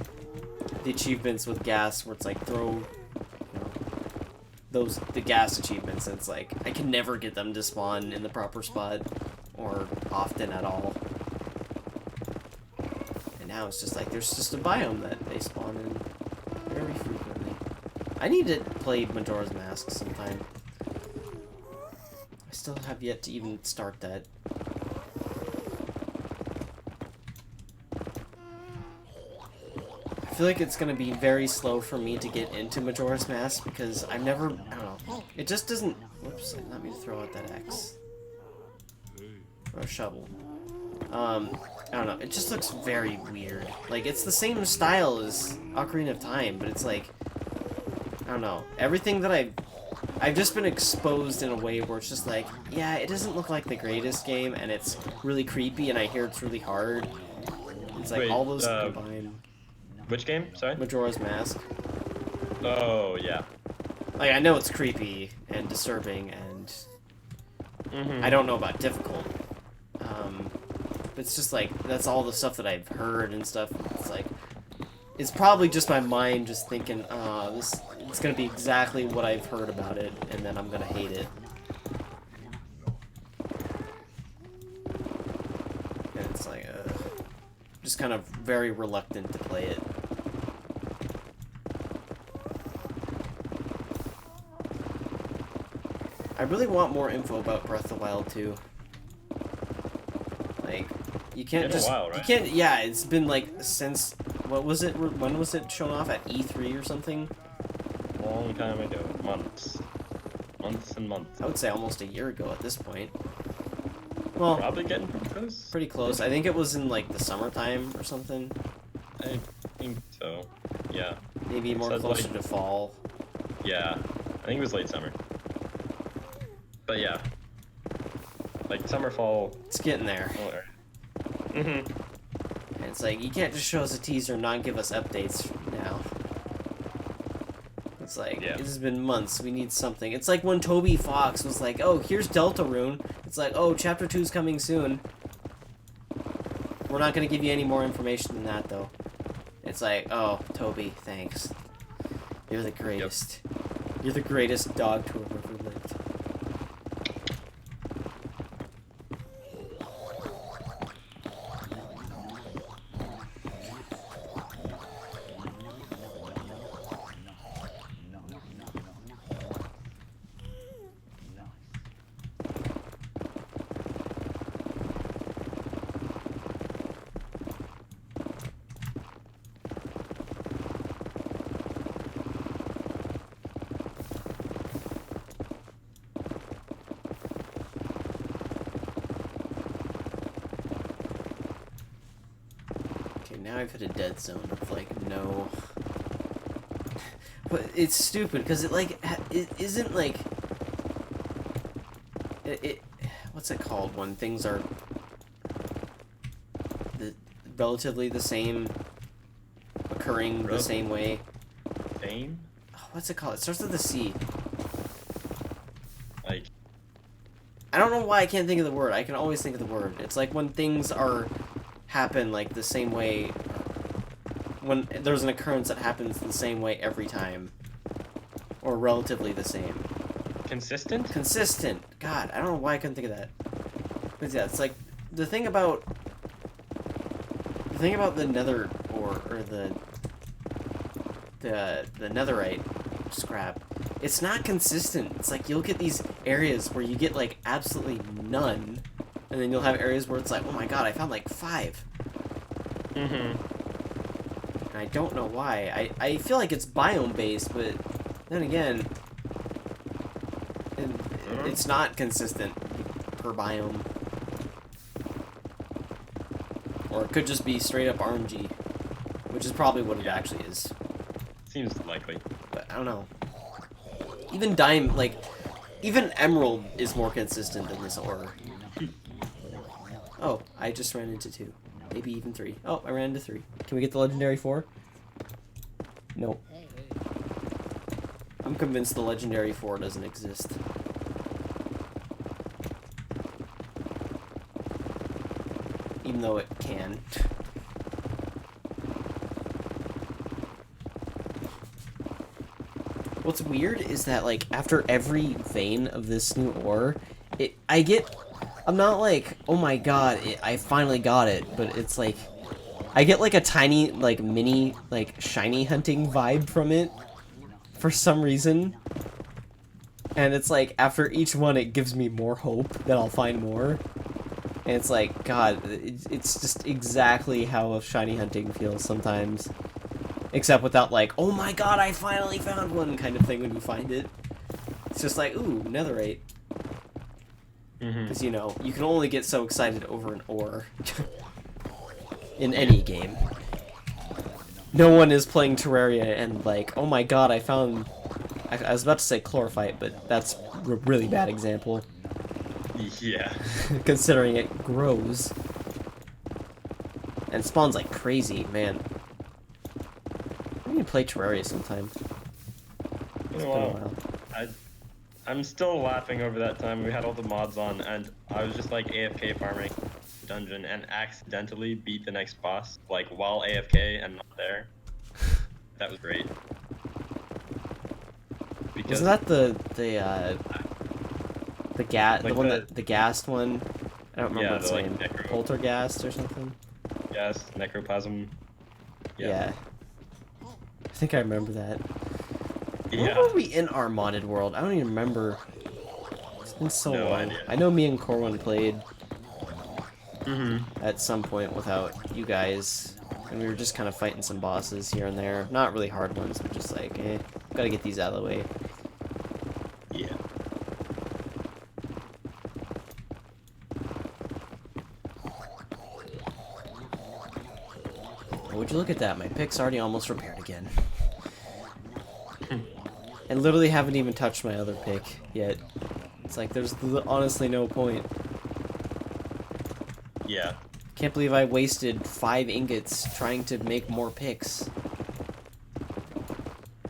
achievements with gas, where it's like throw, the gas achievements, and it's like I can never get them to spawn in the proper spot or often at all. And now it's just like there's just a biome that they spawn in very frequently. I need to play Majora's Mask sometime. I still have yet to even start that. I feel like it's gonna be very slow for me to get into Majora's Mask because I don't know. It just doesn't. Whoops! I did not mean to throw out that axe or a shovel. I don't know. It just looks very weird. Like it's the same style as Ocarina of Time, but it's like I don't know. Everything that I've just been exposed in a way where it's just like, yeah, it doesn't look like the greatest game, and it's really creepy, and I hear it's really hard. It's like Wait, all those combined. Which game? Sorry? Majora's Mask. Oh, yeah. Like, I know it's creepy and disturbing, and I don't know about difficult. But it's just like, that's all the stuff that I've heard and stuff. It's like, it's probably just my mind just thinking, it's gonna be exactly what I've heard about it, and then I'm gonna hate it. And it's like, just kind of very reluctant to play it. I really want more info about Breath of the Wild 2. Like, you can't Been a while, right? you can't, yeah, it's been like since, what was it, when was it shown off, at E3 or something? Long time ago. Months. Months and months. I would say almost a year ago at this point. Well, Probably getting pretty close. pretty close. I think it was in like the summertime or something. I think so. Yeah. Maybe more Sounds closer like- to fall. Yeah. I think it was late summer. But yeah. Like summer, fall. It's getting there. Mm-hmm. And it's like, you can't just show us a teaser and not give us updates now. It's like, Yeah. This has been months, we need something. It's like when Toby Fox was like, oh, here's Deltarune. It's like, oh, Chapter 2's coming soon. We're not going to give you any more information than that, though. It's like, oh, Toby, thanks. You're the greatest. Yep. You're the greatest dog to have ever lived. now I've hit a dead zone of like no. But it's stupid because it like it isn't like it what's it called when things are relatively the same, occurring the same way. Same? Oh, what's it called? It starts with a C. Like, I don't know why I can't think of the word. I can always think of the word. It's like when things happen like the same way. When there's an occurrence that happens the same way every time, or relatively the same. consistent? Consistent. God, I don't know why I couldn't think of that. But yeah, it's like the thing about the nether or the netherite scrap. It's not consistent. It's like you'll get these areas where you get like absolutely none, and then you'll have areas where it's like, oh my god, I found like 5. Mm-hmm. And I don't know why. I feel like it's biome based, but then again, it's not consistent per biome. Or it could just be straight up RNG, which is probably what it actually is. Seems likely. But I don't know. Even even emerald is more consistent than this ore. Oh, I just ran into 2. Maybe even 3. Oh, I ran into 3. Can we get the legendary 4? Nope. I'm convinced the legendary 4 doesn't exist. Even though it can. What's weird is that, like, after every vein of this new ore, I'm not like, oh my god, I finally got it, but it's like, I get like a tiny, like, mini, like, shiny hunting vibe from it, for some reason. And it's like, after each one, it gives me more hope that I'll find more. And it's like, god, it's just exactly how a shiny hunting feels sometimes. Except without like, oh my god, I finally found one kind of thing when you find it. It's just like, ooh, netherite. Because, you know, you can only get so excited over an ore. In any game. No one is playing Terraria and like, oh my god, I found... I was about to say chlorophyte, but that's a really bad example. Yeah. Considering it grows. And spawns like crazy, man. We need to play Terraria sometime. It's been a while. I'm still laughing over that time we had all the mods on, and I was just like AFK farming dungeon and accidentally beat the next boss, like while AFK and not there. That was great. Because Wasn't that the gassed one? I don't remember its name. Poltergeist or something? Yes, necroplasm. Yeah. I think I remember that. Yeah. Where were we in our modded world? I don't even remember. It's been so long. Idea. I know me and Corwin played at some point without you guys, and we were just kind of fighting some bosses here and there. Not really hard ones, but just like, gotta get these out of the way. Yeah. Oh, would you look at that? My pick's already almost repaired again. I literally haven't even touched my other pick yet. It's like, there's honestly no point. Yeah. Can't believe I wasted 5 ingots trying to make more picks.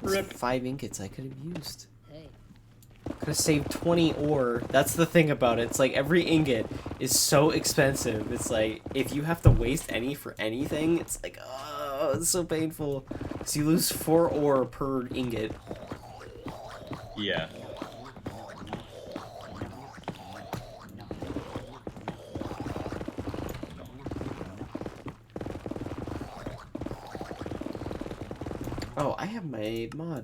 Rip. 5 ingots I could have used. Could have saved 20 ore. That's the thing about it. It's like every ingot is so expensive. It's like, if you have to waste any for anything, it's like, oh, it's so painful. So you lose 4 ore per ingot. Yeah. Oh, I have my my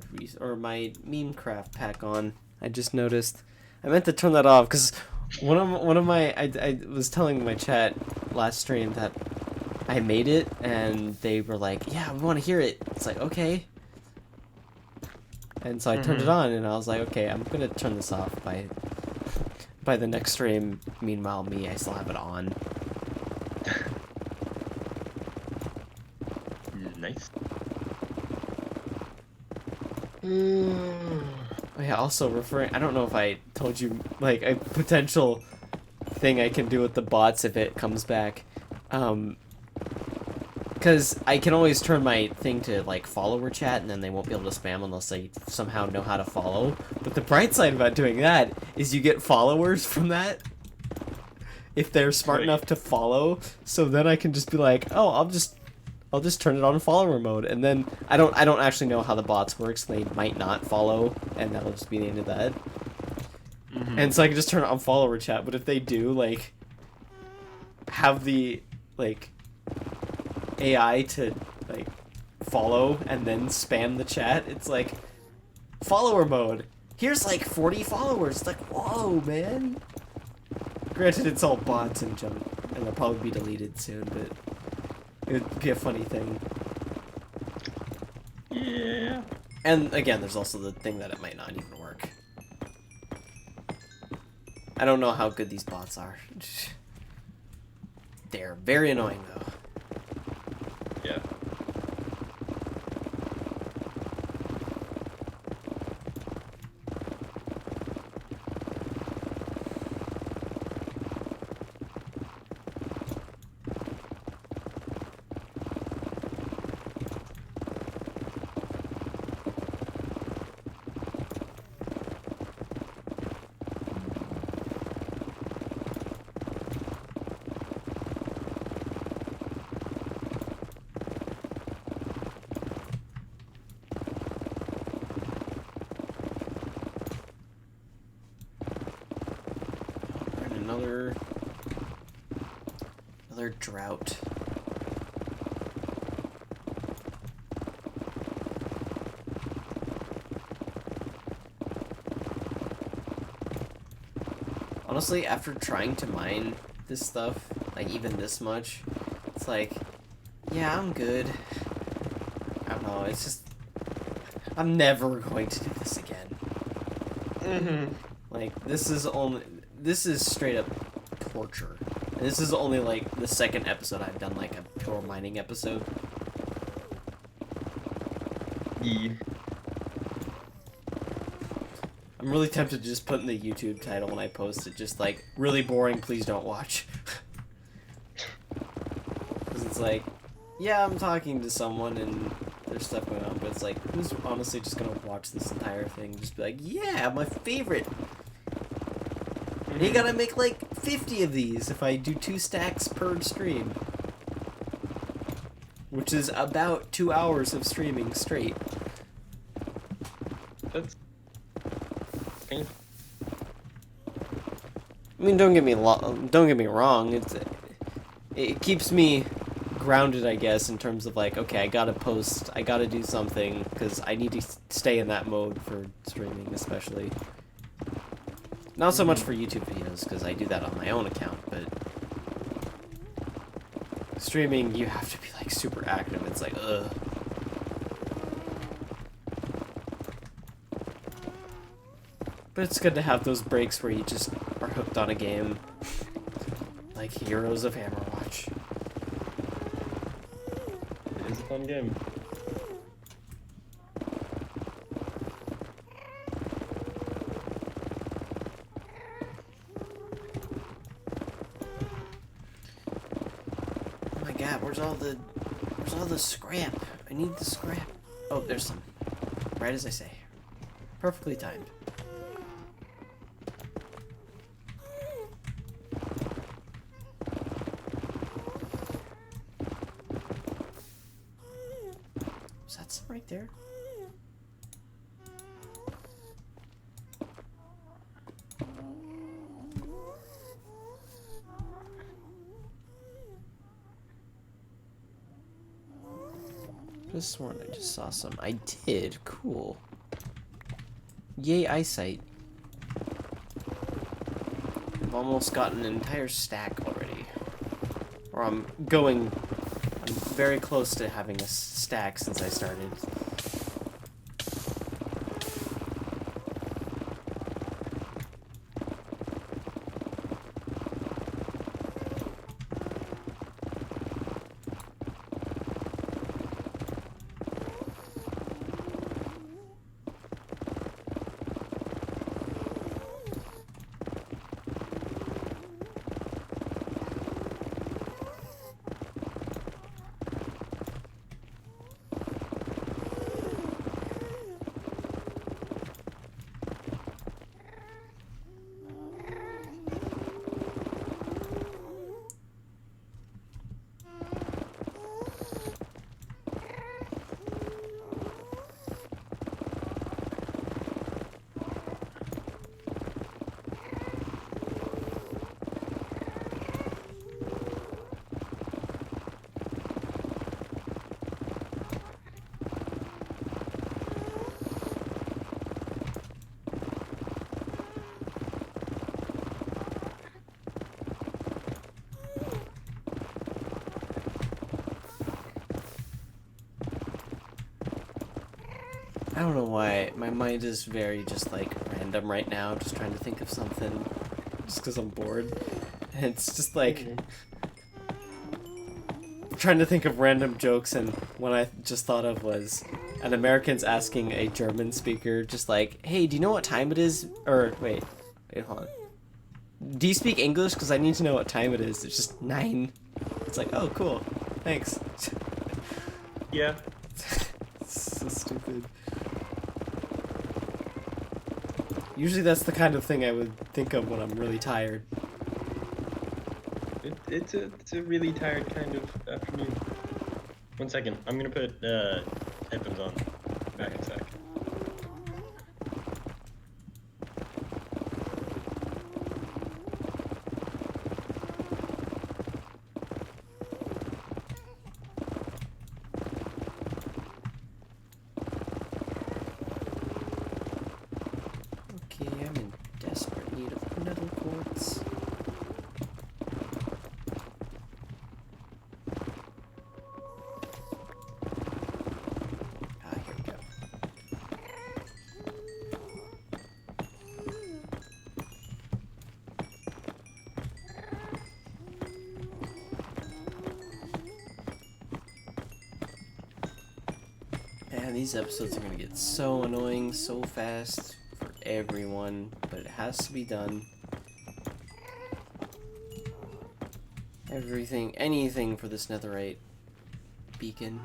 meme craft pack on. I just noticed. I meant to turn that off because one of my I was telling my chat last stream that I made it and they were like, yeah, we want to hear it. It's like, okay. And so I turned it on and I was like, okay, I'm gonna turn this off by the next stream. Meanwhile, I still have it on. Nice. Oh yeah, also referring, I don't know if I told you, like, a potential thing I can do with the bots if it comes back. Because I can always turn my thing to, like, follower chat, and then they won't be able to spam unless they somehow know how to follow. But the bright side about doing that is you get followers from that if they're smart Wait. enough to follow. So then I can just be like, oh, I'll just turn it on follower mode, and then I don't actually know how the bots work, so they might not follow, and that'll just be the end of that. And so I can just turn it on follower chat, but if they do, like, have the, like, AI to, like, follow and then spam the chat, it's like, follower mode. Here's, like, 40 followers. It's like, whoa, man. Granted, it's all bots and junk, and they'll probably be deleted soon, but it would be a funny thing. Yeah. And, again, there's also the thing that it might not even work. I don't know how good these bots are. They're very annoying, though. Yeah. We're in another drought. Honestly, after trying to mine this stuff, like even this much, it's like, yeah, I'm good. I don't know, it's just, I'm never going to do this again. Like, this is straight up torture. And this is only, like, the second episode I've done, like, a pure mining episode. Yeah. I'm really tempted to just put in the YouTube title when I post it, just like, really boring, please don't watch. Because it's like, yeah, I'm talking to someone and there's stuff going on, but it's like, who's honestly just gonna watch this entire thing? Just be like, yeah, my favorite! And you gotta make like 50 of these if I do 2 stacks per stream. Which is about 2 hours of streaming straight. That's painful. I mean, don't get me wrong. It keeps me grounded, I guess, in terms of like, okay, I gotta post, I gotta do something because I need to stay in that mode for streaming, especially. Not so much for YouTube videos because I do that on my own account, but streaming, you have to be like super active. It's like, ugh. But it's good to have those breaks where you just are hooked on a game. Like Heroes of Hammerwatch. It's a fun game. Oh my god, where's all the scrap? I need the scrap. Oh, there's some. Right as I say. Perfectly timed. Is that some right there? Just sworn I just saw some. I did. Cool. Yay, eyesight. I've almost gotten an entire stack already. Or I'm very close to having a stack since I started. I don't know why. My mind is very just like random right now, just trying to think of something just because I'm bored. And it's just like trying to think of random jokes, and what I just thought of was an American's asking a German speaker just like, "Hey, do you know what time it is?" Or wait, hold on. Do you speak English? Because I need to know what time it is. It's just 9. It's like, oh, cool. Thanks. Yeah. So stupid. Usually that's the kind of thing I would think of when I'm really tired. It's a really tired kind of afternoon. 1 second. I'm gonna put headphones on. Back in a sec. Okay, I'm in desperate need of nether quartz. Ah, here we go. Man, these episodes are gonna get so annoying so fast for everyone, but it has to be done. Everything, anything for this netherite beacon.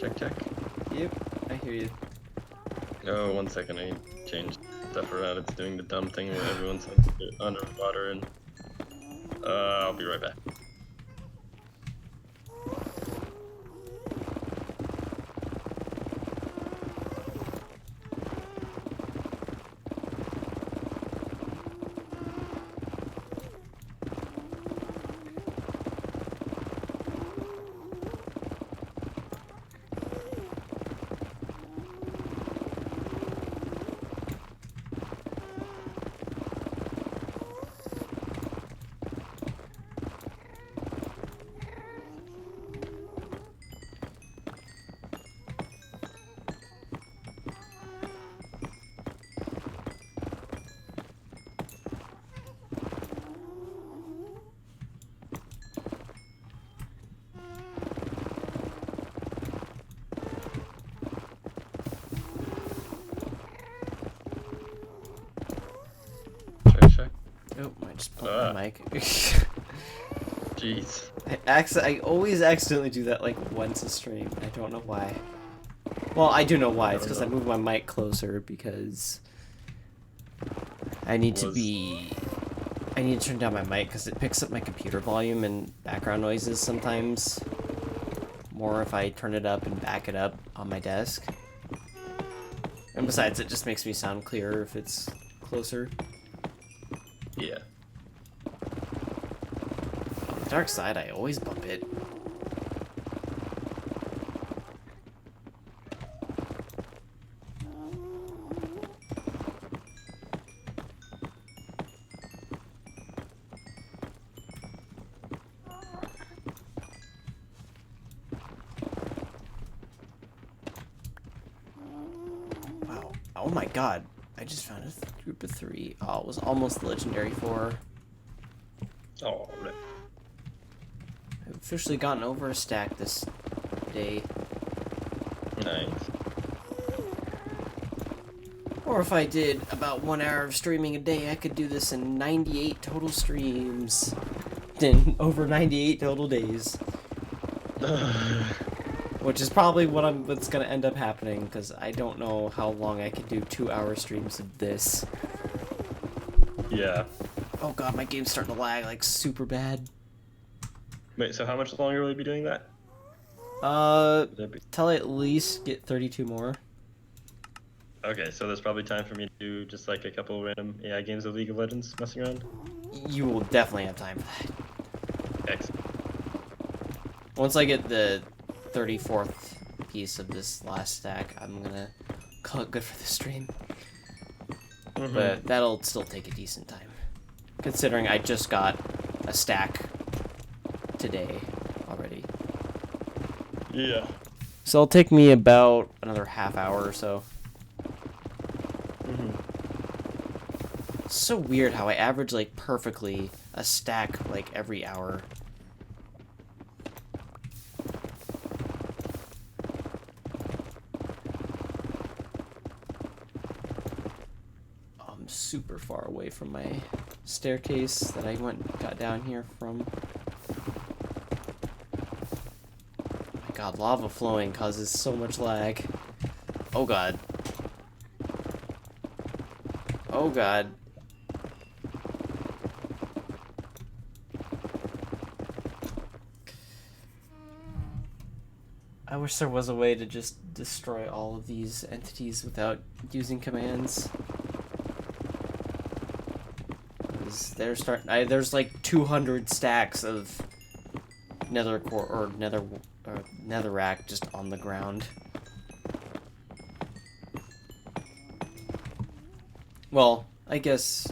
Check, check. Yep, I hear you. Oh, 1 second. I changed stuff around. It's doing the dumb thing where everyone's underwater, and I'll be right back. Check, check. Oh, I just bumped my mic. Jeez. I always accidentally do that like once a stream. I don't know why. Well, I do know why. It's because I moved my mic closer because I need to turn down my mic because it picks up my computer volume and background noises sometimes. More if I turn it up and back it up on my desk. And besides, it just makes me sound clearer if it's closer. Yeah. On the dark side, I always bump it. Wow. Oh my god. I just found a group of 3. Oh, it was almost the legendary 4. Oh, right. I've officially gotten over a stack this day. Nice. Or if I did about 1 hour of streaming a day, I could do this in 98 total streams. In over 98 total days. Which is probably what's gonna end up happening, because I don't know how long I could do 2-hour streams of this. Yeah. Oh god, my game's starting to lag like super bad. Wait, so how much longer will you be doing that? Till I at least get 32 more. Okay, so there's probably time for me to do just like a couple random AI games of League of Legends messing around. You will definitely have time for that. Excellent. Once I get the 34th piece of this last stack, I'm gonna call it good for the stream. But that'll still take a decent time, considering I just got a stack today already. Yeah. So it'll take me about another half hour or so. It's so weird how I average like perfectly a stack like every hour. I'm super far away from my staircase that I got down here from. My god, lava flowing causes so much lag. Oh god. Oh god. I wish there was a way to just destroy all of these entities without using commands. There's like 200 stacks of nether core or netherrack just on the ground. Well, I guess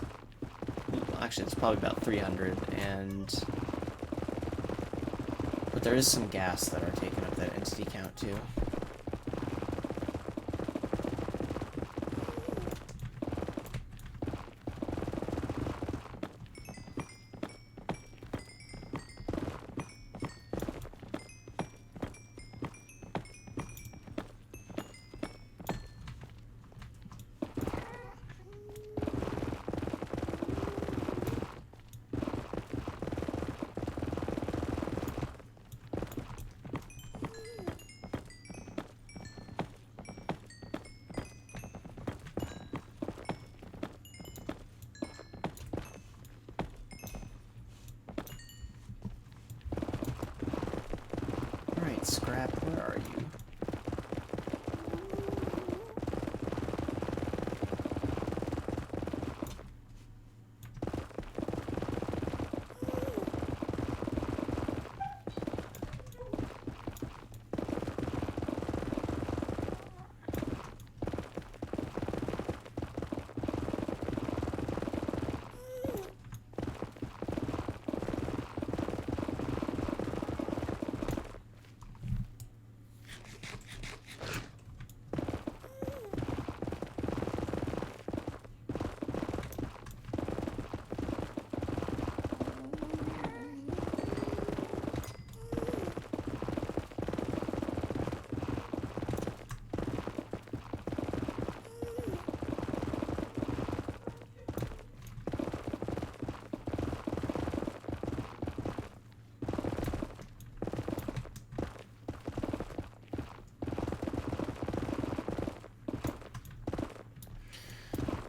actually it's probably about 300, but there is some gas that are taking up that entity count too. Scrap, where are you?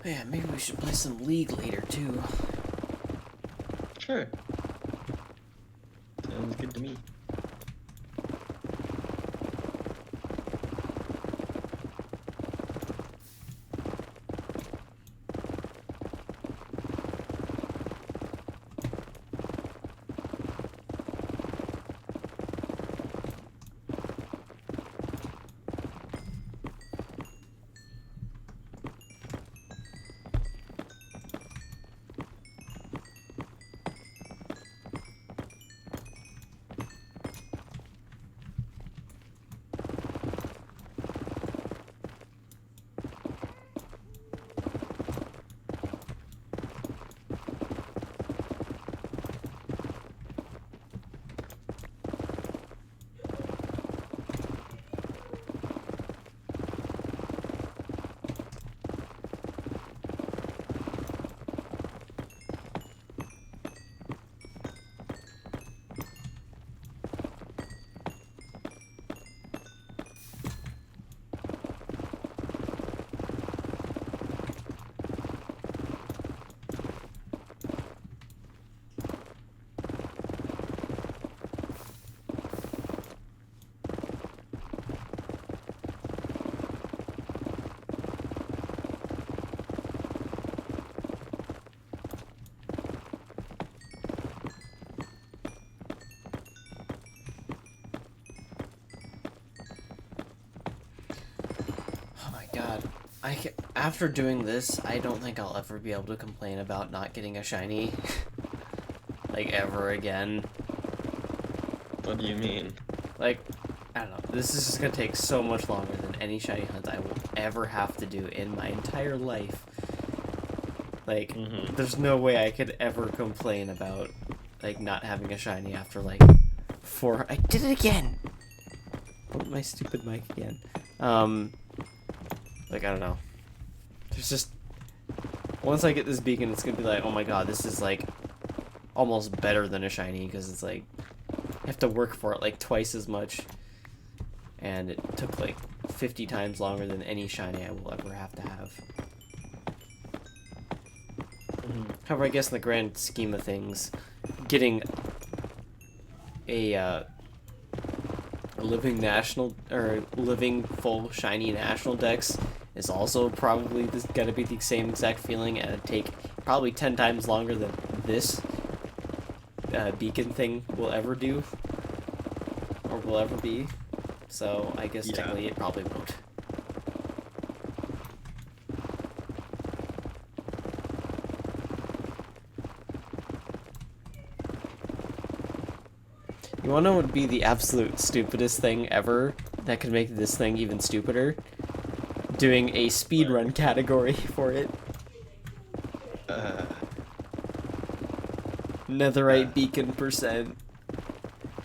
Yeah, maybe we should play some League later, too. Sure. Sounds good to me. After doing this, I don't think I'll ever be able to complain about not getting a shiny. Like, ever again. What do you mean? Like, I don't know. This is just gonna take so much longer than any shiny hunt I will ever have to do in my entire life. Like, there's no way I could ever complain about, like, not having a shiny after, like, 4... I did it again! Oh, my stupid mic again. Like, I don't know. There's just... Once I get this beacon, it's gonna be like, oh my god, this is, like, almost better than a shiny, because it's, like, you have to work for it, like, twice as much. And it took, like, 50 times longer than any shiny I will ever have to have. However, I guess in the grand scheme of things, getting a living national, or living full shiny national dex is also probably gonna be the same exact feeling, and it'd take probably 10 times longer than this beacon thing will ever do, or will ever be. So I guess technically it probably won't. You wanna know what would be the absolute stupidest thing ever that could make this thing even stupider? Doing a speedrun category for it. Netherite beacon %.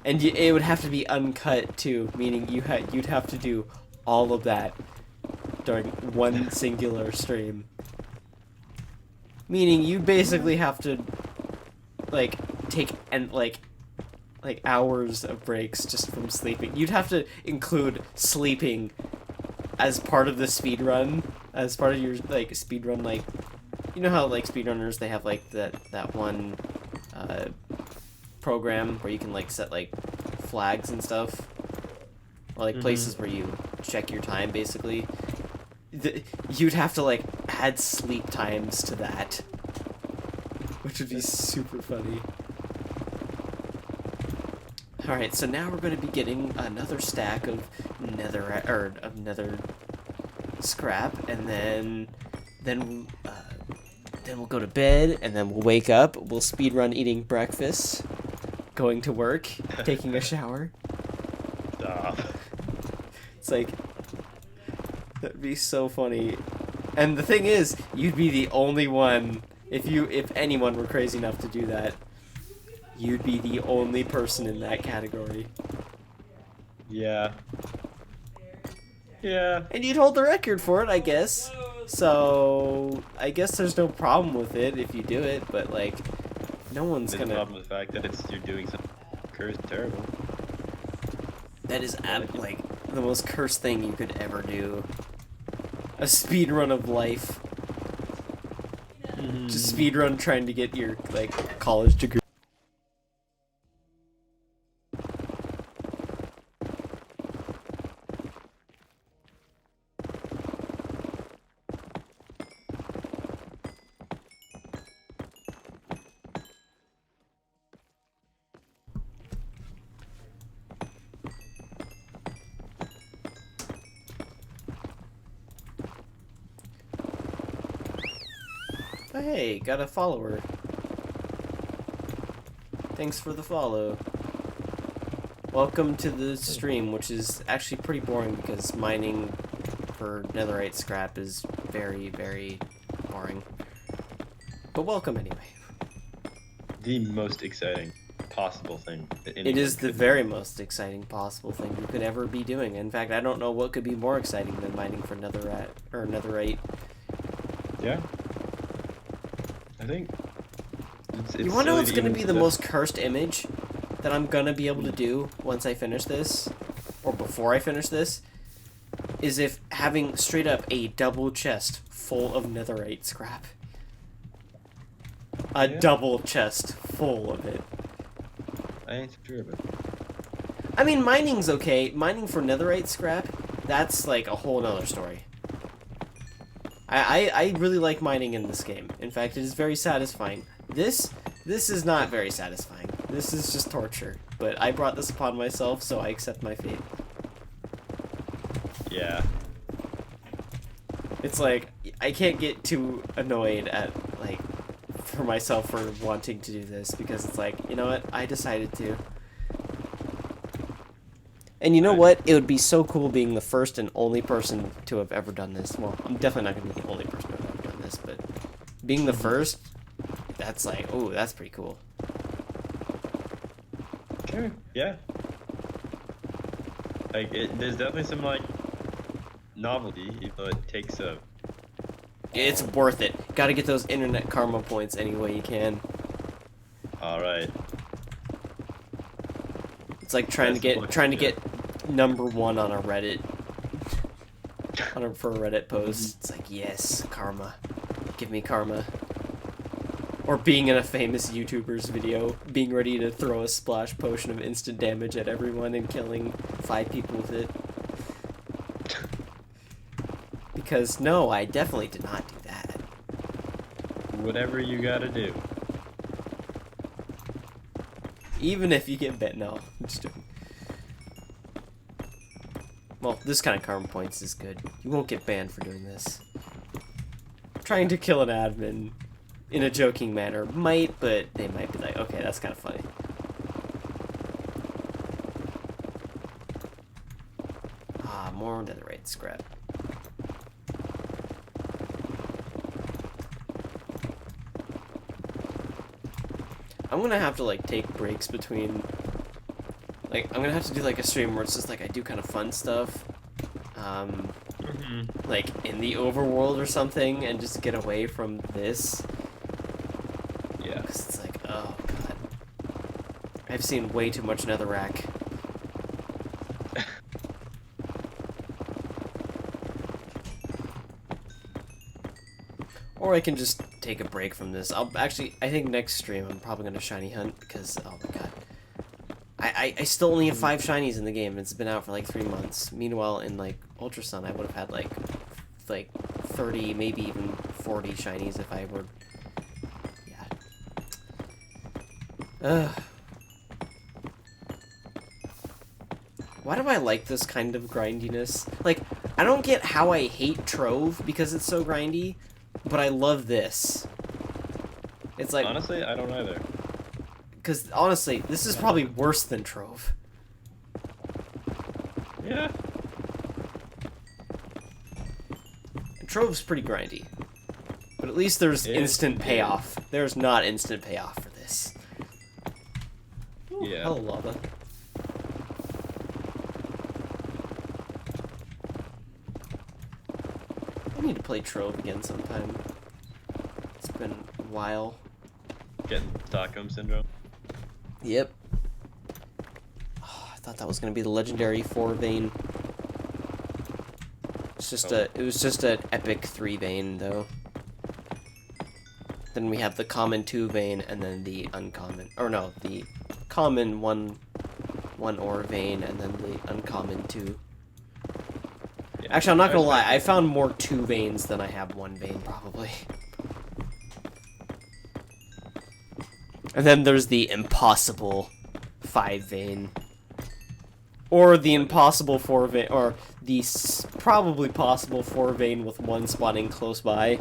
And it would have to be uncut too, meaning you'd have to do all of that during one singular stream. Meaning you basically have to like take like hours of breaks just from sleeping. You'd have to include sleeping as part of the speedrun, as part of your like speedrun, like, you know how like speedrunners, they have like that one program where you can like set like flags and stuff, or like places where you check your time basically. You'd have to like add sleep times to that, which would be super funny. Alright, so now we're going to be getting another stack of nether scrap, and then we'll go to bed, and then we'll wake up, we'll speedrun eating breakfast, going to work, taking a shower. Stop. It's like, that'd be so funny. And the thing is, you'd be the only one, if anyone were crazy enough to do that, you'd be the only person in that category. Yeah. Yeah. And you'd hold the record for it, I guess. So, I guess there's no problem with it if you do it, but, like, no one's There's gonna... no problem with the fact that you're doing something cursed terrible. That is, like, the most cursed thing you could ever do. A speedrun of life. Just speedrun trying to get your, like, college degree. Oh, hey, got a follower. Thanks for the follow. Welcome to the stream, which is actually pretty boring because mining for netherite scrap is very, very boring. But welcome anyway. The most exciting possible thing that It is the very most exciting possible thing you could ever be doing. In fact, I don't know what could be more exciting than mining for netherite. Yeah. I think it's You wanna know what's gonna even be the most cursed image that I'm gonna be able to do once I finish this, or before I finish this, is if having straight up a double chest full of netherite scrap. A double chest full of it. I ain't sure of it. I mean, mining's okay. Mining for netherite scrap, that's like a whole nother story. I really like mining in this game. In fact, it is very satisfying. This is not very satisfying. This is just torture. But I brought this upon myself, so I accept my fate. Yeah. It's like, I can't get too annoyed at, like, for myself for wanting to do this, because it's like, you know what, I decided to. And you know what? It would be so cool being the first and only person to have ever done this. Well, I'm definitely not going to be the only person to have ever done this, but being the first, that's like, oh, that's pretty cool. Sure. Yeah. Like, there's definitely some, like, novelty, even though it takes a... It's worth it. Gotta get those internet karma points any way you can. Alright. It's like trying to get #1 on a Reddit. For a Reddit post. It's like, yes, karma. Give me karma. Or being in a famous YouTuber's video, being ready to throw a splash potion of instant damage at everyone and killing 5 people with it. Because, no, I definitely did not do that. Whatever you gotta do. Even if you get banned. No, I'm just joking. Well, this kind of karma points is good. You won't get banned for doing this. Trying to kill an admin in a joking manner might, but they might be like, okay, that's kind of funny. Ah, more netherite scrap. I'm gonna have to, like, take breaks between... Like, I'm gonna have to do, like, a stream where it's just, like, I do kind of fun stuff. Like, in the overworld or something, and just get away from this. Yeah. Because it's like, oh, God. I've seen way too much netherrack. Or I can just take a break from this. I think next stream I'm probably gonna shiny hunt because, oh my god. I still only have 5 shinies in the game. It's been out for like 3 months. Meanwhile, in like Ultra Sun, I would have had like 30, maybe even 40 shinies if I were, yeah. Why do I like this kind of grindiness? Like, I don't get how I hate Trove because it's so grindy, but I love this. It's like... Honestly, I don't either. Because, honestly, this is probably worse than Trove. Yeah. And Trove's pretty grindy. But at least there's instant payoff. There's not instant payoff for this. Ooh, Yeah. hello, lava. I need to play Trove again sometime. It's been a while. Getting Stockholm Syndrome. Yep. Oh, I thought that was gonna be the legendary 4 vein. It's just it was just an epic 3 vein though. Then we have the common 2 vein and then the uncommon, or no, the common one ore vein and then the uncommon 2. Yeah. Actually, I'm not gonna lie, I found more 2 veins than I have 1 vein probably. And then there's the impossible 5 vein. Or the impossible 4 vein, or the probably possible 4 vein with 1 spawning close by.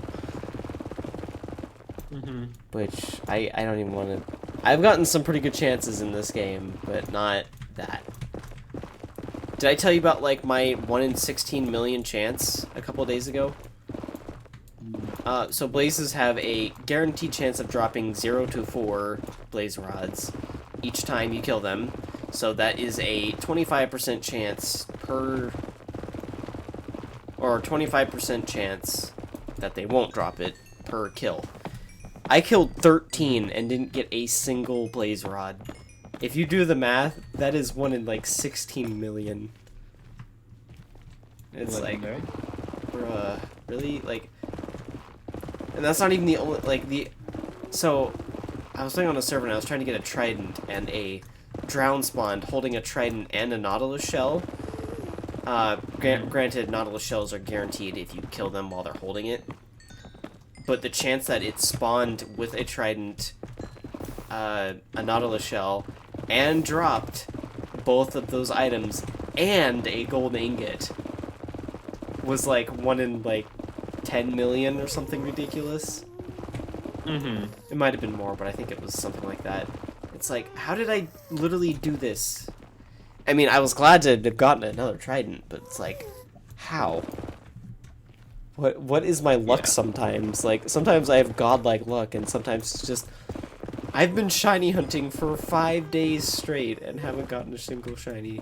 Which, I don't even want to... I've gotten some pretty good chances in this game, but not that. Did I tell you about, like, my 1 in 16 million chance a couple days ago? So blazes have a guaranteed chance of dropping 0 to 4 blaze rods each time you kill them. So that is a 25% chance per... Or 25% chance that they won't drop it per kill. I killed 13 and didn't get a single blaze rod. If you do the math, that is 1 in like 16 million. It's Legendary. like, bruh, really? Like... And that's not even the only, like, so, I was playing on a server and I was trying to get a trident and a drown spawned holding a trident and a nautilus shell. Granted, nautilus shells are guaranteed if you kill them while they're holding it. But the chance that it spawned with a trident, a nautilus shell, and dropped both of those items and a gold ingot was like 1 in, like, 10 million or something ridiculous. Mm-hmm. It might have been more, but I think it was something like that. It's like, how did I literally do this? I mean, I was glad to have gotten another trident, but it's like, how? What is my luck sometimes? Like, sometimes I have godlike luck, and sometimes it's just... I've been shiny hunting for 5 days straight and haven't gotten a single shiny.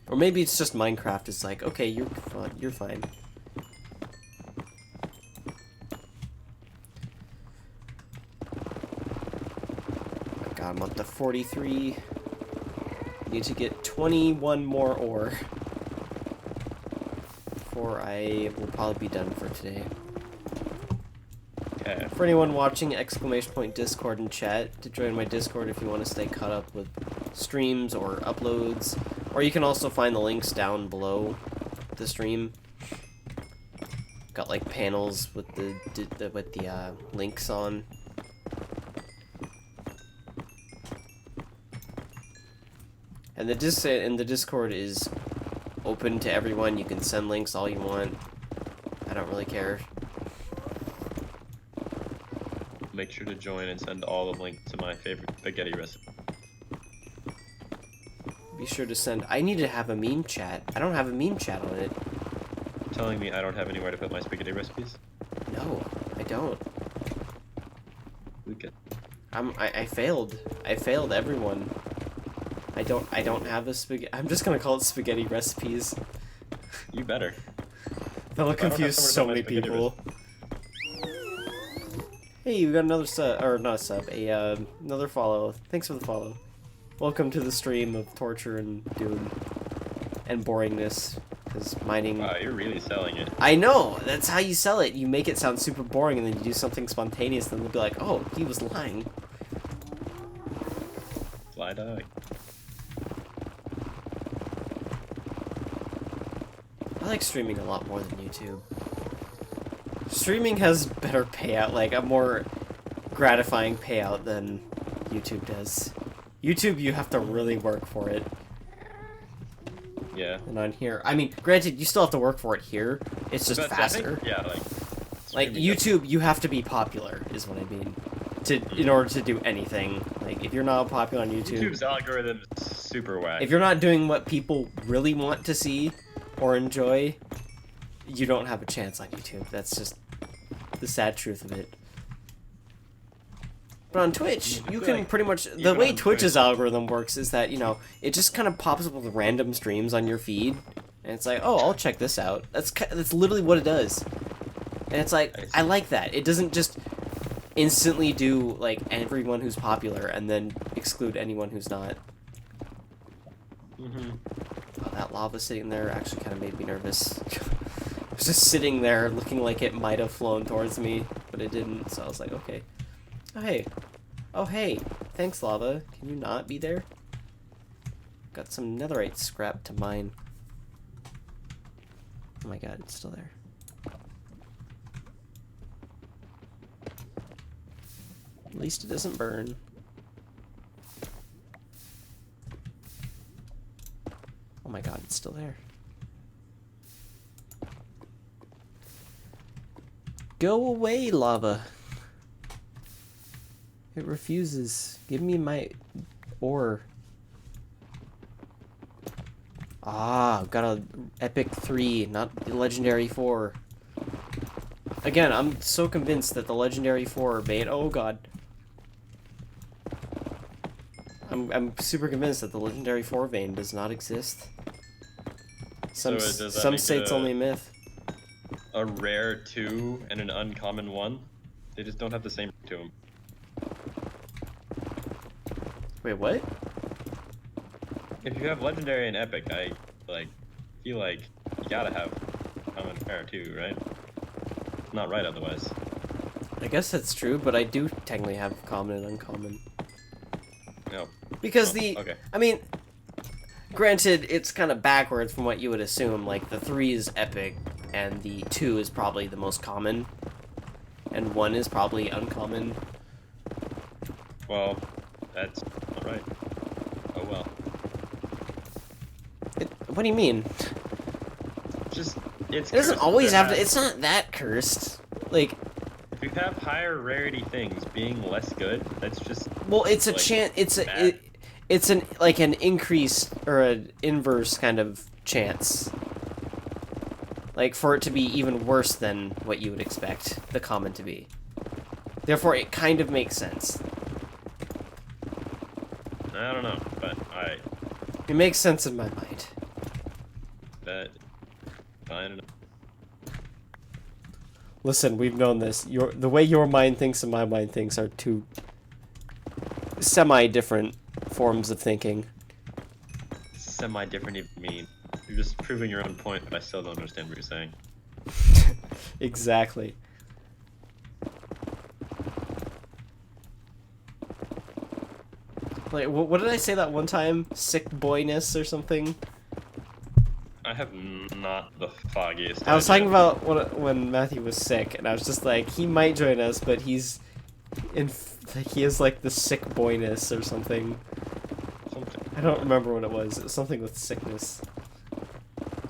Or maybe it's just Minecraft is like, okay, you're fine, you're fine. Oh God, I'm up to 43. Need to get 21 more ore. Before I will probably be done for today. Okay. For anyone watching, exclamation point Discord and chat to join my Discord if you want to stay caught up with streams or uploads. Or you can also find the links down below the stream. Got like panels with the links on. And the Discord is open to everyone. You can send links all you want. I don't really care. Make sure to join and send all the links to my favorite spaghetti recipe. Be sure to send... I need to have a meme chat. I don't have a meme chat on it. Telling me I don't have anywhere to put my spaghetti recipes? No, I don't. Okay. I failed. I failed everyone. I don't have a spaghetti... I'm just gonna call it spaghetti recipes. You better. That'll confuse so many people. Hey, we got another sub, or not a sub, another follow. Thanks for the follow. Welcome to the stream of torture and doom and boringness, because mining... Wow, you're really selling it. I know! That's how you sell it. You make it sound super boring, and then you do something spontaneous, and they'll be like, oh, he was lying. Fly dog. I like streaming a lot more than YouTube. Streaming has better payout, like a more gratifying payout than YouTube does. YouTube, you have to really work for it. Yeah. And on here, I mean, granted, you still have to work for it here. It's just But faster. I think, yeah, Like YouTube, you have to be popular, is what I mean, in order to do anything. Like if you're not popular on YouTube, YouTube's algorithm is super whack. if you're not doing what people really want to see or enjoy, you don't have a chance on YouTube. That's just the sad truth of it. But on Twitch, you can pretty much... The way Twitch's algorithm works is that, you know, it just kind of pops up with random streams on your feed. And it's like, oh, I'll check this out. That's literally what it does. And it's like, I like that. It doesn't just instantly do, like, everyone who's popular and then exclude anyone who's not. Mm-hmm. Oh, that lava sitting there actually kind of made me nervous. It was just sitting there looking like it might have flown towards me, but it didn't, so I was like, okay. Oh, hey. Oh, hey. Thanks, lava. Can you not be there? Got some netherite scrap to mine. Oh my god, it's still there. At least it doesn't burn. Oh my god, it's still there. Go away, lava. It refuses. Give me my ore. Ah, got a epic 3, not the legendary 4. Again, I'm so convinced that the legendary 4 made... Oh god. I'm super convinced that the legendary 4 vein does not exist. Some say it's only a myth. A rare 2 and an uncommon 1? They just don't have the same to them. Wait, what? If you have legendary and epic, I feel like you gotta have common rare too, right? It's not right otherwise. I guess that's true, but I do technically have common and uncommon. No. Because okay. I mean, granted, it's kind of backwards from what you would assume. Like, the 3 is epic, and the 2 is probably the most common, and 1 is probably uncommon. Well, that's not right. Oh well. What do you mean? Just It's It doesn't cursed always have to. have- It's not that cursed. Like, If you have higher rarity things being less good, that's just well, it's a like, chance. bad. It's an like an increase or an inverse kind of chance. Like for it to be even worse than what you would expect the common to be. Therefore, it kind of makes sense. I don't know, but It makes sense in my mind. that I don't know. Listen, we've known this. The way your mind thinks and my mind thinks are two semi-different forms of thinking. Semi-different even mean. You're just proving your own point, but I still don't understand what you're saying. Exactly. Like, what did I say that one time? Sick boyness or something? I have not the foggiest I was idea. talking about when Matthew was sick, and I was just like, he might join us, but he's like he has like the sick boyness or something. Something, I don't remember what it was. It was something with sickness.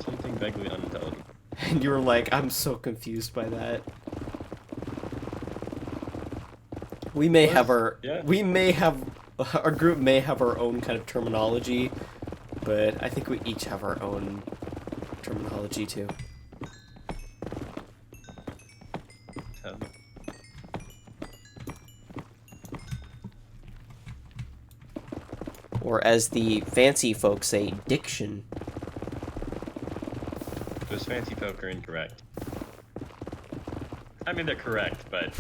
something vaguely unintelligible. And you were like, I'm so confused by that. We may What? have our Yeah. we may have our group may have our own kind of terminology, but I think we each have our own terminology too. Or as the fancy folks say, diction. Those fancy folk are incorrect. I mean, they're correct, but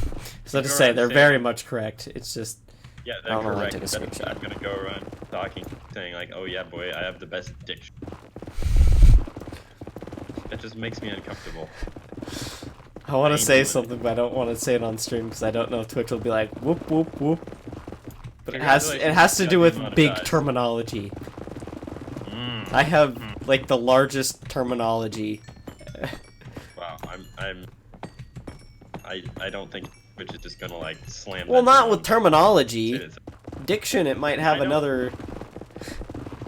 So to You're say, right, they're Sam. very much correct. It's just yeah, I they're don't know why I correct. took a That screenshot. I'm gonna go around talking, saying like, "Oh yeah, boy, I have the best diction." That just makes me uncomfortable. I want to say Painful. something, but I don't want to say it on stream because I don't know if Twitch will be like whoop whoop whoop. But it has to do with big Demonetized. terminology. Mm. I have like the largest terminology. Wow, I don't think Twitch is just gonna like slam. Well, that not down. with terminology. It is. Diction, it might have I don't- another.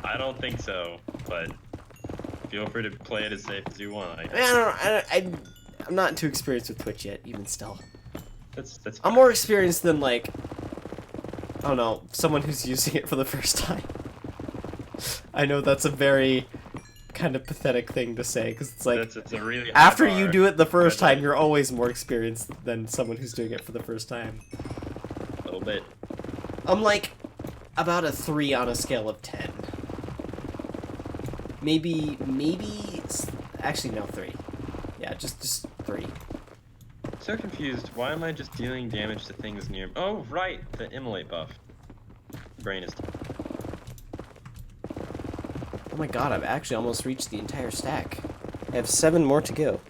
I don't think so, but feel free to play it as safe as you want. I mean, I'm not too experienced with Twitch yet, even still. That's I'm fine. more experienced than like, I don't know, someone who's using it for the first time. I know that's a very kind of pathetic thing to say because it's like It's a really high after you bar, do it the first but, time, you're always more experienced than someone who's doing it for the first time. a little bit. I'm like about a 3 on a scale of 10. Maybe, actually no, 3. Yeah, just 3. So confused. Why am I just dealing damage to things near? Oh right, the immolate buff. Brain is. Oh my god, I've actually almost reached the entire stack. I have 7 more to go.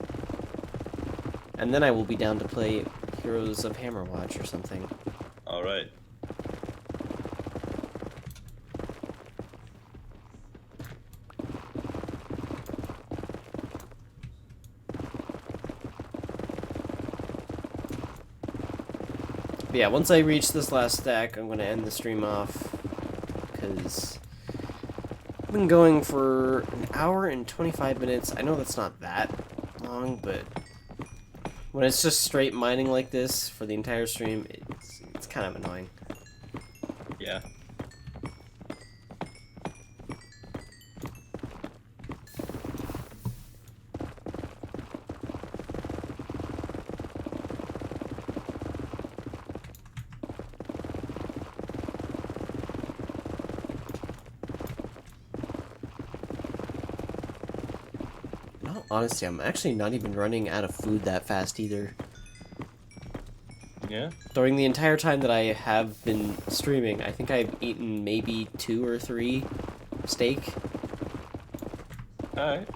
And then I will be down to play Heroes of Hammerwatch or something. All right. But yeah, once I reach this last stack, I'm going to end the stream off. Because I've been going for an hour and 25 minutes. I know that's not that long, but when it's just straight mining like this for the entire stream, it's kind of annoying. Yeah. No, honestly, I'm actually not even running out of food that fast either. Yeah. During the entire time that I have been streaming, I think I've eaten maybe 2 or 3 steak. All right.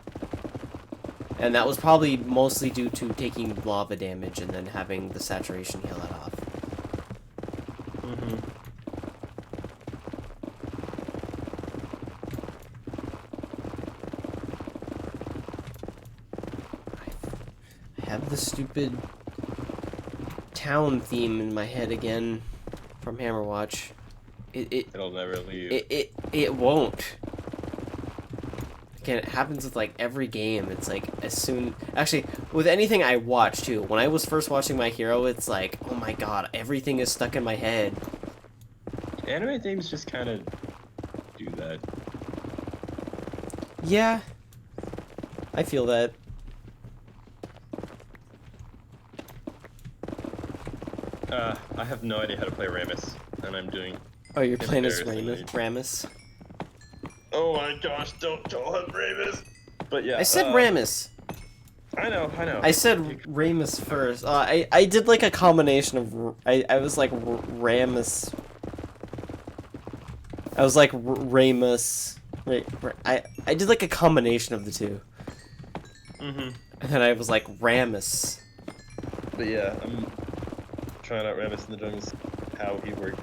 And that was probably mostly due to taking lava damage and then having the saturation heal that off. Mm-hmm. I have the stupid town theme in my head again from Hammerwatch. It It'll never leave. it won't. again, it happens with like every game. It's like as soon, actually, with anything I watch too. When I was first watching My Hero, it's like, oh my god, everything is stuck in my head. Anime themes just kind of do that. Yeah, I feel that. I have no idea how to play Ramus, and I'm doing. Oh, you're playing as embarrassingly. Ramus. Oh my gosh! Don't call him Ramus. But yeah. I said Ramus. I know. I said Ramus first. I did like a combination of I was like Ramus. I was like Ramus. I did like a combination of the two. Mhm. And then I was like Ramus. But yeah, I'm trying out Ramus in the jungle. How he worked.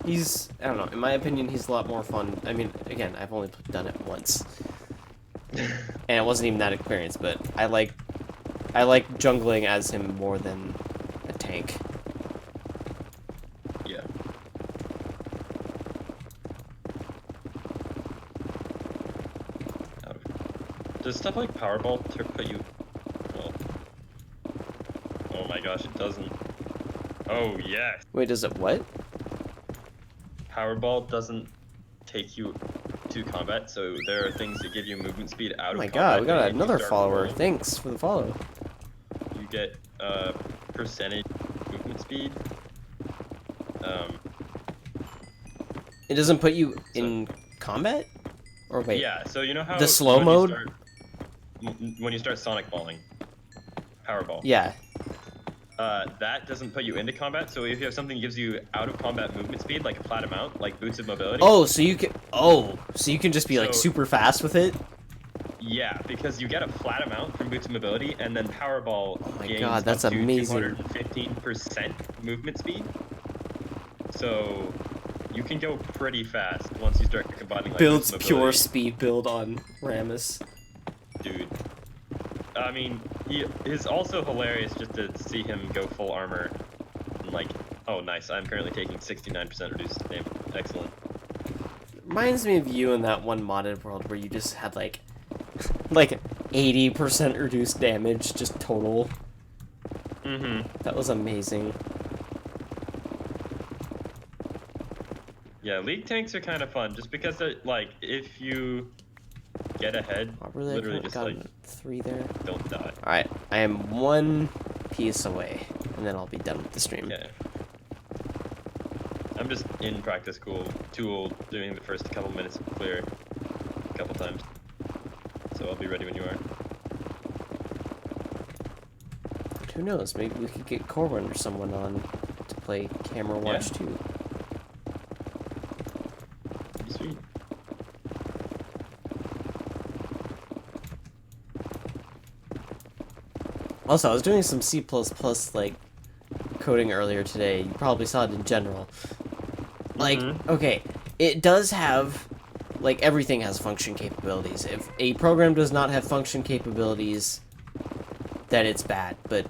He's, I don't know, in my opinion, he's a lot more fun. I mean, again, I've only done it once. And it wasn't even that experience, but I like jungling as him more than a tank. Yeah. Does stuff like Powerball put you... Well... Oh my gosh, it doesn't. Oh yes! Wait, does it what? Powerball doesn't take you to combat, so there are things that give you movement speed out Oh my of god, combat. we got and you another start follower. rolling. Thanks for the follow. You get percentage movement speed. It doesn't put you in combat? Or wait. Yeah, so you know how The slow mode? When you start Sonic Balling, Powerball. Yeah. That doesn't put you into combat, so if you have something that gives you out of combat movement speed, like a flat amount, like boots of mobility. Oh, so you can just be like So- super fast with it? Yeah, because you get a flat amount from boots of mobility, and then Powerball Oh my gains god, that's up to amazing. 215% movement speed. So you can go pretty fast once you start combining like Builds boots of pure mobility. speed build on Ramus. Dude. I mean, it's also hilarious just to see him go full armor. And like, oh nice, I'm currently taking 69% reduced damage. Excellent. Reminds me of you in that one modded world where you just had like 80% reduced damage, just total. Mm-hmm. That was amazing. Yeah, league tanks are kind of fun, just because they're, like, if you get ahead, Oh, really? literally I just, got like, 3 there. don't die. Alright, I am 1 piece away, and then I'll be done with the stream. Yeah. I'm just in practice tool doing the first couple minutes of clear a couple times. So I'll be ready when you are. But who knows, maybe we could get Corwin or someone on to play camera watch too. Sweet. Also, I was doing some C++ like coding earlier today. You probably saw it in general. Like, okay, it does have, like, everything has function capabilities. If a program does not have function capabilities, then it's bad. But,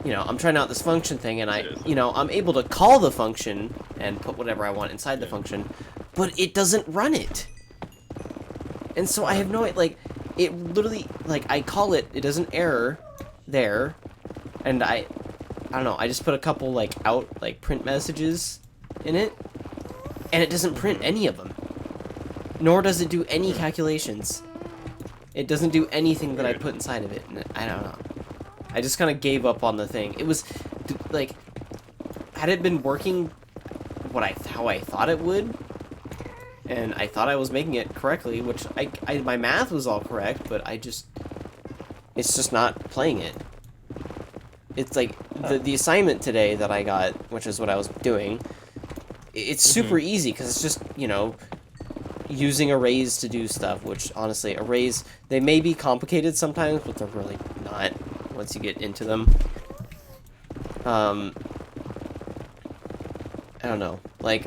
you know, I'm trying out this function thing, and I'm able to call the function and put whatever I want inside the function, but it doesn't run it. And so I have no, like, it literally, like, I call it, it does an error there, and I don't know, I just put a couple, like, print messages in it, and it doesn't print any of them. Nor does it do any calculations. It doesn't do anything that I put inside of it, and I don't know. I just kind of gave up on the thing. It was, like, had it been working how I thought it would, and I thought I was making it correctly, which my math was all correct, but it's just not playing it. It's like, the assignment today that I got, which is what I was doing, it's super easy, because it's just, you know, using arrays to do stuff, which, honestly, arrays, they may be complicated sometimes, but they're really not, once you get into them. I don't know, like,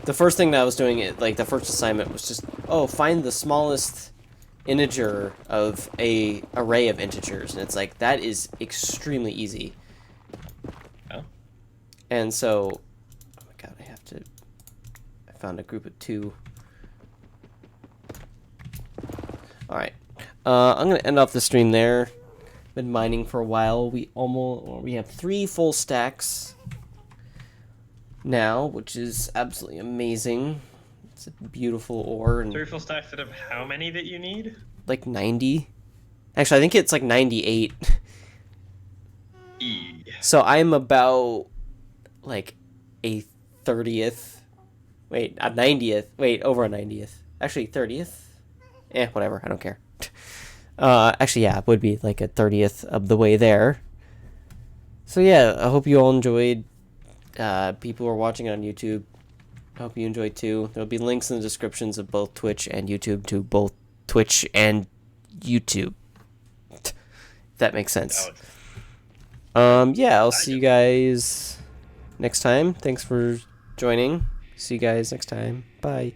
the first thing that I was doing, like, the first assignment was just, oh, find the smallest integer of a array of integers, and it's like, that is extremely easy. Oh. And so, oh my god, I found a group of 2. Alright. I'm going to end off the stream there. Been mining for a while. We have 3 full stacks now, which is absolutely amazing. It's a beautiful ore. And 3 full stacks out of how many that you need? like 90. Actually, I think it's like 98. So I'm about like a 30th. Wait, a 90th. Wait, over a 90th. Actually, 30th. Whatever. I don't care. Actually, yeah, it would be like a 30th of the way there. So yeah, I hope you all enjoyed. People who are watching on YouTube, I hope you enjoyed too. There'll be links in the descriptions of both Twitch and YouTube to both Twitch and YouTube. If that makes sense. Yeah, I'll see you guys next time. Thanks for joining. See you guys next time. Bye.